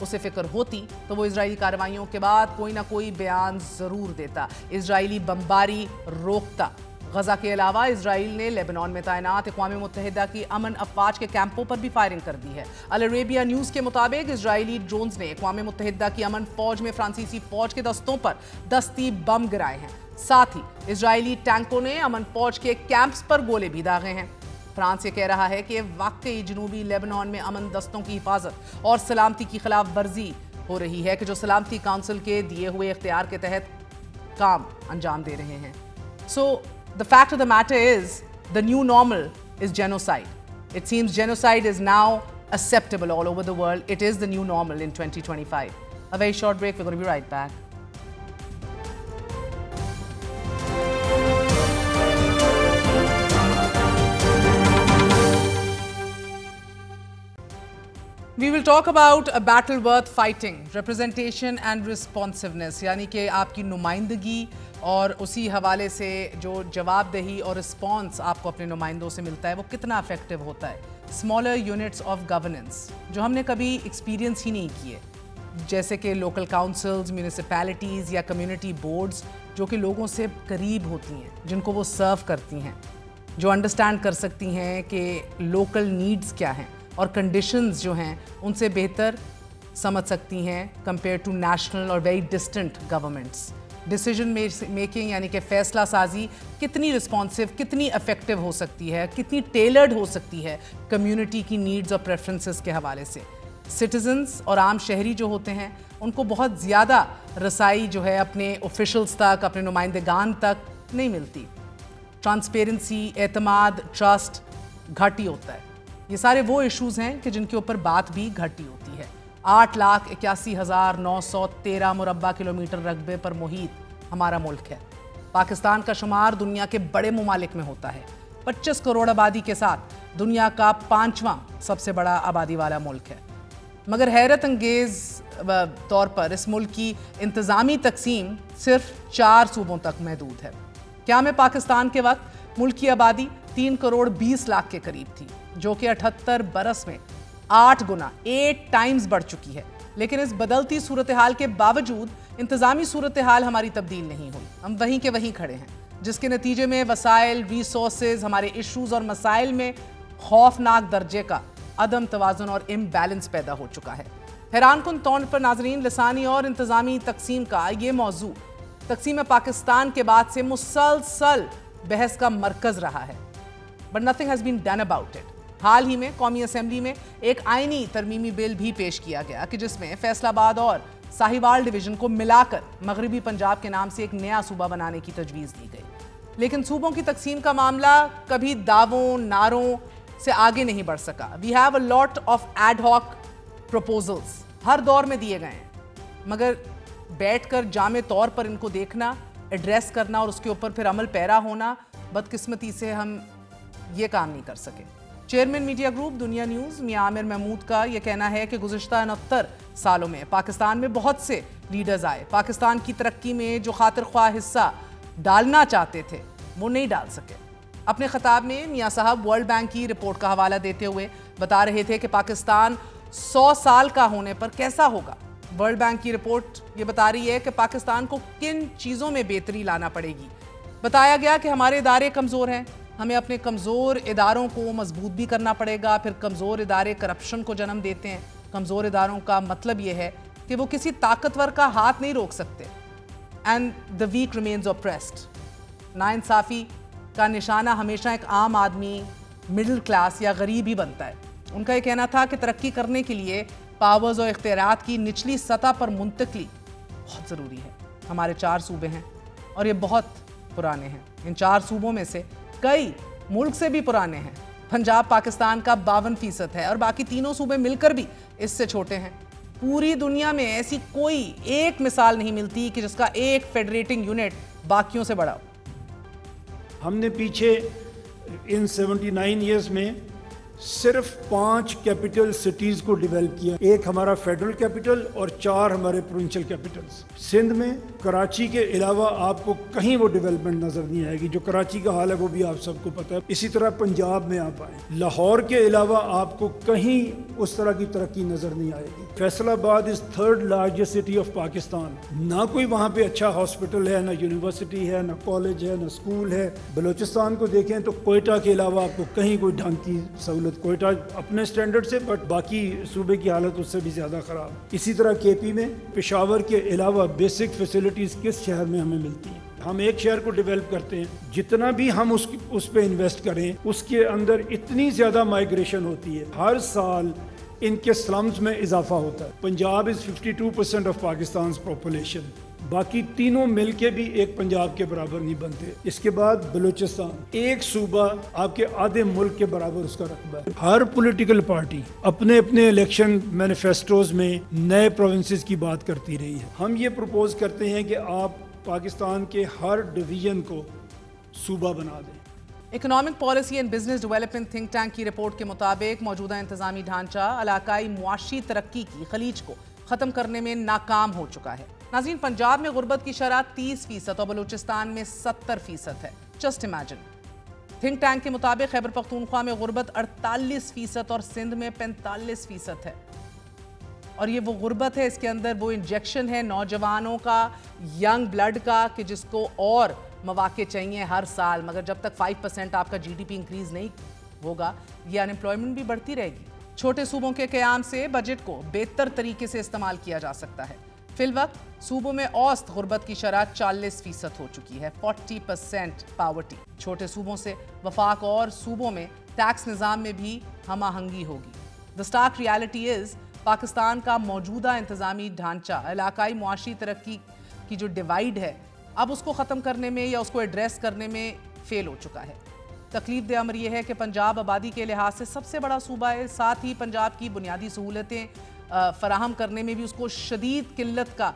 उसे फिक्र होती तो वो इजरायली कार्रवाइयों के बाद कोई ना कोई बयान जरूर देता, इजरायली बमबारी रोकता। गजा के अलावा इजराइल ने लेबनान में तैनात अक़वाम मुत्तहिदा की अमन अफवाज के कैंपों पर भी फायरिंग कर दी है। अल अरेबिया न्यूज़ के मुताबिक इजरायली ड्रोन्स ने अक़वाम मुत्तहिदा की अमन फौज में फ्रांसीसी फौज के दस्तों पर दस्ती बम गिराए हैं। साथ ही इजरायली टैंकों ने अमन फौज के कैंप्स पर गोले भी दागे हैं। फ्रांस ये कह रहा है कि वाकई जनूबी लेबनान में अमन दस्तों की हिफाजत और सलामती की खिलाफ वर्जी हो रही है कि जो सलामती काउंसिल के दिए हुए इख्तियार के तहत काम अंजाम दे रहे हैं। सो the fact of the matter is the new normal is genocide. It seems genocide is now acceptable all over the world. It is the new normal in 2025. A very short break. We're going to be right back. We will talk about a battle worth fighting, representation and responsiveness, यानी कि आपकी नुमाइंदगी और उसी हवाले से जो जवाबदेही और रिस्पॉन्स आपको अपने नुमाइंदों से मिलता है वो कितना इफेक्टिव होता है। स्मॉलर यूनिट्स ऑफ गवर्नेंस जो हमने कभी एक्सपीरियंस ही नहीं किए, जैसे कि लोकल काउंसिल्स, म्यूनिसिपैलिटीज़ या कम्युनिटी बोर्ड्स जो कि लोगों से करीब होती हैं, जिनको वो सर्व करती हैं, जो अंडरस्टैंड कर सकती हैं कि लोकल नीड्स क्या हैं और कंडीशंस जो हैं उनसे बेहतर समझ सकती हैं कंपेयर टू नेशनल और very distant governments. Decision making यानी कि फ़ैसला साजी कितनी रिस्पॉन्सिव, कितनी इफ़ेक्टिव हो सकती है, कितनी टेलर्ड हो सकती है कम्युनिटी की नीड्स और प्रेफरेंसेस के हवाले से। सिटीजन्स और आम शहरी जो होते हैं उनको बहुत ज़्यादा रसाई जो है अपने ऑफिशल्स तक, अपने नुमाइंदगान तक नहीं मिलती। ट्रांसपेरेंसी, एतमाद, ट्रस्ट घट ही होता है। ये सारे वो इश्यूज़ हैं कि जिनके ऊपर बात भी घटी होती है। 8,81,913 मुरब्बा किलोमीटर रकबे पर मुहीत हमारा मुल्क है। पाकिस्तान का शुमार दुनिया के बड़े ममालिक में होता है। 25 करोड़ आबादी के साथ दुनिया का 5वां सबसे बड़ा आबादी वाला मुल्क है। मगर हैरत अंगेज़ तौर पर इस मुल्क की इंतज़ामी तकसीम सिर्फ 4 सूबों तक महदूद है। क्या में पाकिस्तान के वक्त मुल्क की आबादी 3 करोड़ 20 लाख के करीब थी, जो कि 78 बरस में 8 गुना 8 टाइम्स बढ़ चुकी है। लेकिन इस बदलती सूरत हाल के बावजूद इंतज़ामी सूरत हाल हमारी तब्दील नहीं हुई। हम वहीं के वहीं खड़े हैं, जिसके नतीजे में वसाइल, रिसोर्सेज, हमारे इश्यूज़ और मसाइल में खौफनाक दर्जे का अदम तवाज़ुन और इम्बैलेंस पैदा हो चुका है। हैरानकुन तौर पर नाज़रीन, लसानी और इंतज़ामी तकसीम का ये मौजू तकसीम पाकिस्तान के बाद से मुसलसल बहस का मरकज़ रहा है, but nothing has been done about it. हाल ही में कौमी असेंबली में एक आईनी तरमीमी बिल भी पेश किया गया कि जिसमें फैसलाबाद और साहिवाल डिवीज़न को मिलाकर मगरबी पंजाब के नाम से एक नया सूबा बनाने की तजवीज़ दी गई। लेकिन सूबों की तकसीम का मामला कभी दावों नारों से आगे नहीं बढ़ सका। We have a lot of ad hoc proposals हर दौर में दिए गए हैं, मगर बैठकर जामे तौर पर इनको देखना, एड्रेस करना और उसके ऊपर फिर अमल पैरा होना, बदकिस्मती से हम ये काम नहीं कर सके। चेयरमैन मीडिया ग्रुप दुनिया न्यूज़ मियां आमिर महमूद का यह कहना है कि गुज़िश्ता 69 सालों में पाकिस्तान में बहुत से लीडर्स आए, पाकिस्तान की तरक्की में जो खातिर ख्वाह हिस्सा डालना चाहते थे वो नहीं डाल सके। अपने खिताब में मियां साहब वर्ल्ड बैंक की रिपोर्ट का हवाला देते हुए बता रहे थे कि पाकिस्तान 100 साल का होने पर कैसा होगा। वर्ल्ड बैंक की रिपोर्ट ये बता रही है कि पाकिस्तान को किन चीज़ों में बेहतरी लाना पड़ेगी। बताया गया कि हमारे इदारे कमज़ोर हैं, हमें अपने कमज़ोर इदारों को मजबूत भी करना पड़ेगा। फिर कमज़ोर इदारे करप्शन को जन्म देते हैं। कमज़ोर इदारों का मतलब ये है कि वो किसी ताकतवर का हाथ नहीं रोक सकते। And the weak remains oppressed. नाइंसाफ़ी का निशाना हमेशा एक आम आदमी, मिडिल क्लास या गरीब ही बनता है। उनका ये कहना था कि तरक्की करने के लिए पावर्स और इख्तियारात की निचली सतह पर मुंतकली बहुत ज़रूरी है। हमारे 4 सूबे हैं और ये बहुत पुराने हैं। इन 4 सूबों में से कई मुल्क से भी पुराने हैं। पंजाब पाकिस्तान का 52% है और बाकी तीनों सूबे मिलकर भी इससे छोटे हैं। पूरी दुनिया में ऐसी कोई एक मिसाल नहीं मिलती कि जिसका एक फेडरेटिंग यूनिट बाकियों से बड़ा हो। हमने पीछे इन 79 ईयर्स में صرف 5 کیپٹل سٹیز کو ڈیولپ کیا، ایک ہمارا فیڈرل کیپٹل اور 4 ہمارے پروونشل کیپٹلز۔ سندھ میں کراچی کے علاوہ آپ کو کہیں وہ ڈیولپمنٹ نظر نہیں آئے گی، جو کراچی کا حال ہے وہ بھی آپ سب کو پتہ ہے۔ اسی طرح پنجاب میں آپ آئیں، لاہور کے علاوہ آپ کو کہیں اس طرح کی ترقی نظر نہیں آئے گی۔ فیصل آباد از 3rd largest city of Pakistan, نہ کوئی وہاں پہ اچھا ہاسپٹل ہے، نہ یونیورسٹی ہے، نہ کالج ہے، نہ اسکول ہے۔ بلوچستان کو دیکھیں تو کوئٹہ کے علاوہ آپ کو کہیں کوئی ڈھنگ کی سہولت، کوئٹہ اپنے سٹینڈرڈ سے بٹ باقی صوبے کی حالت اس سے بھی زیادہ خراب۔ اسی طرح کے پی میں پشاور کے علاوہ بیسک فیسلٹیز کس شہر میں ہمیں ملتی ہیں؟ ہم ایک شہر کو ڈیولپ کرتے ہیں، جتنا بھی ہم اس پہ انویسٹ کریں اس کے اندر اتنی زیادہ مائیگریشن ہوتی ہے، ہر سال ان کے سلمز میں اضافہ ہوتا ہے۔ پنجاب از 52% آف پاکستان's پاپولیشن، باقی تینوں مل کے بھی ایک پنجاب کے برابر نہیں بنتے۔ اس کے بعد بلوچستان، ایک صوبہ آپ کے آدھے ملک کے برابر اس کا رقبہ ہے۔ ہر پولیٹیکل پارٹی اپنے اپنے الیکشن مینیفیسٹوز میں نئے پروونسز کی بات کرتی رہی ہے۔ ہم یہ پروپوز کرتے ہیں کہ آپ پاکستان کے ہر ڈویژن کو صوبہ بنا دیں۔ Economic policy and business development think tank کی رپورٹ کے مطابق موجودہ انتظامی ڈھانچہ علاقائی معاشی ترقی کی خلیج کو ختم کرنے میں ناکام ہو چکا ہے۔ ناظرین، پنجاب میں غربت کی شرح 30% اور بلوچستان میں 70% ہے۔ Just imagine. تھنک ٹینک کے مطابق خیبر پختونخوا میں غربت 48% اور سندھ میں 45% ہے۔ اور یہ وہ غربت ہے، اس کے اندر وہ انجیکشن ہے نوجوانوں کا، ینگ بلڈ کا، کہ جس کو اور مواقع چاہیے ہر سال، مگر جب تک 5% آپ کا GDP انکریز نہیں ہوگا یہ ان ایمپلائمنٹ بھی بڑھتی رہے گی۔ چھوٹے صوبوں کے قیام سے بجٹ کو بہتر طریقے سے استعمال کیا جا سکتا ہے۔ فی الوقت صوبوں میں اوسط غربت کی شرح 40% ہو چکی ہے، 40% پاورٹی۔ چھوٹے صوبوں سے وفاق اور صوبوں میں ٹیکس نظام میں بھی ہم آہنگی ہوگی۔ The stark reality is Pakistan کا موجودہ انتظامی ڈھانچہ علاقائی معاشی ترقی کی جو ڈیوائیڈ ہے اب اس کو ختم کرنے میں یا اس کو ایڈریس کرنے میں فیل ہو چکا ہے۔ تکلیف دہ امر یہ ہے کہ پنجاب آبادی کے لحاظ سے سب سے بڑا صوبہ ہے، ساتھ ہی پنجاب کی بنیادی سہولتیں فراہم کرنے میں بھی اس کو شدید قلت کا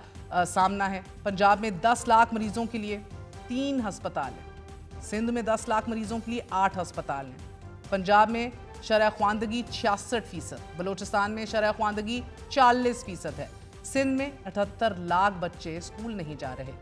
سامنا ہے۔ پنجاب میں 10 لاکھ مریضوں کے لیے 3 ہسپتال ہیں، سندھ میں 10 لاکھ مریضوں کے لیے 8 ہسپتال ہیں۔ پنجاب میں شرح خواندگی 66%، بلوچستان میں شرح خواندگی 40% ہے، سندھ میں 78 لاکھ بچے اسکول نہیں جا رہے۔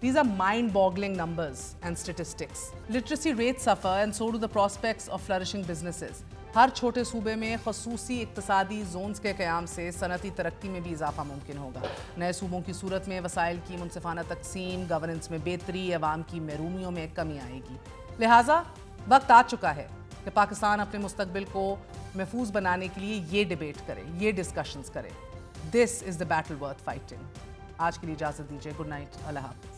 These are mind-boggling numbers and statistics. Literacy rates suffer and so do the prospects of flourishing businesses. ہر چھوٹے صوبے میں خصوصی اقتصادی زونز کے قیام سے صنعتی ترقی میں بھی اضافہ ممکن ہوگا۔ نئے صوبوں کی صورت میں وسائل کی منصفانہ تقسیم، گورننس میں بہتری، عوام کی محرومیوں میں کمی آئے گی۔ لہٰذا وقت آ چکا ہے کہ پاکستان اپنے مستقبل کو محفوظ بنانے کے لیے یہ ڈیبیٹ کرے، یہ ڈسکشنز کرے۔ This is the battle worth fighting۔ آج کے لیے اجازت دیجیے، گڈ نائٹ، اللہ حافظ۔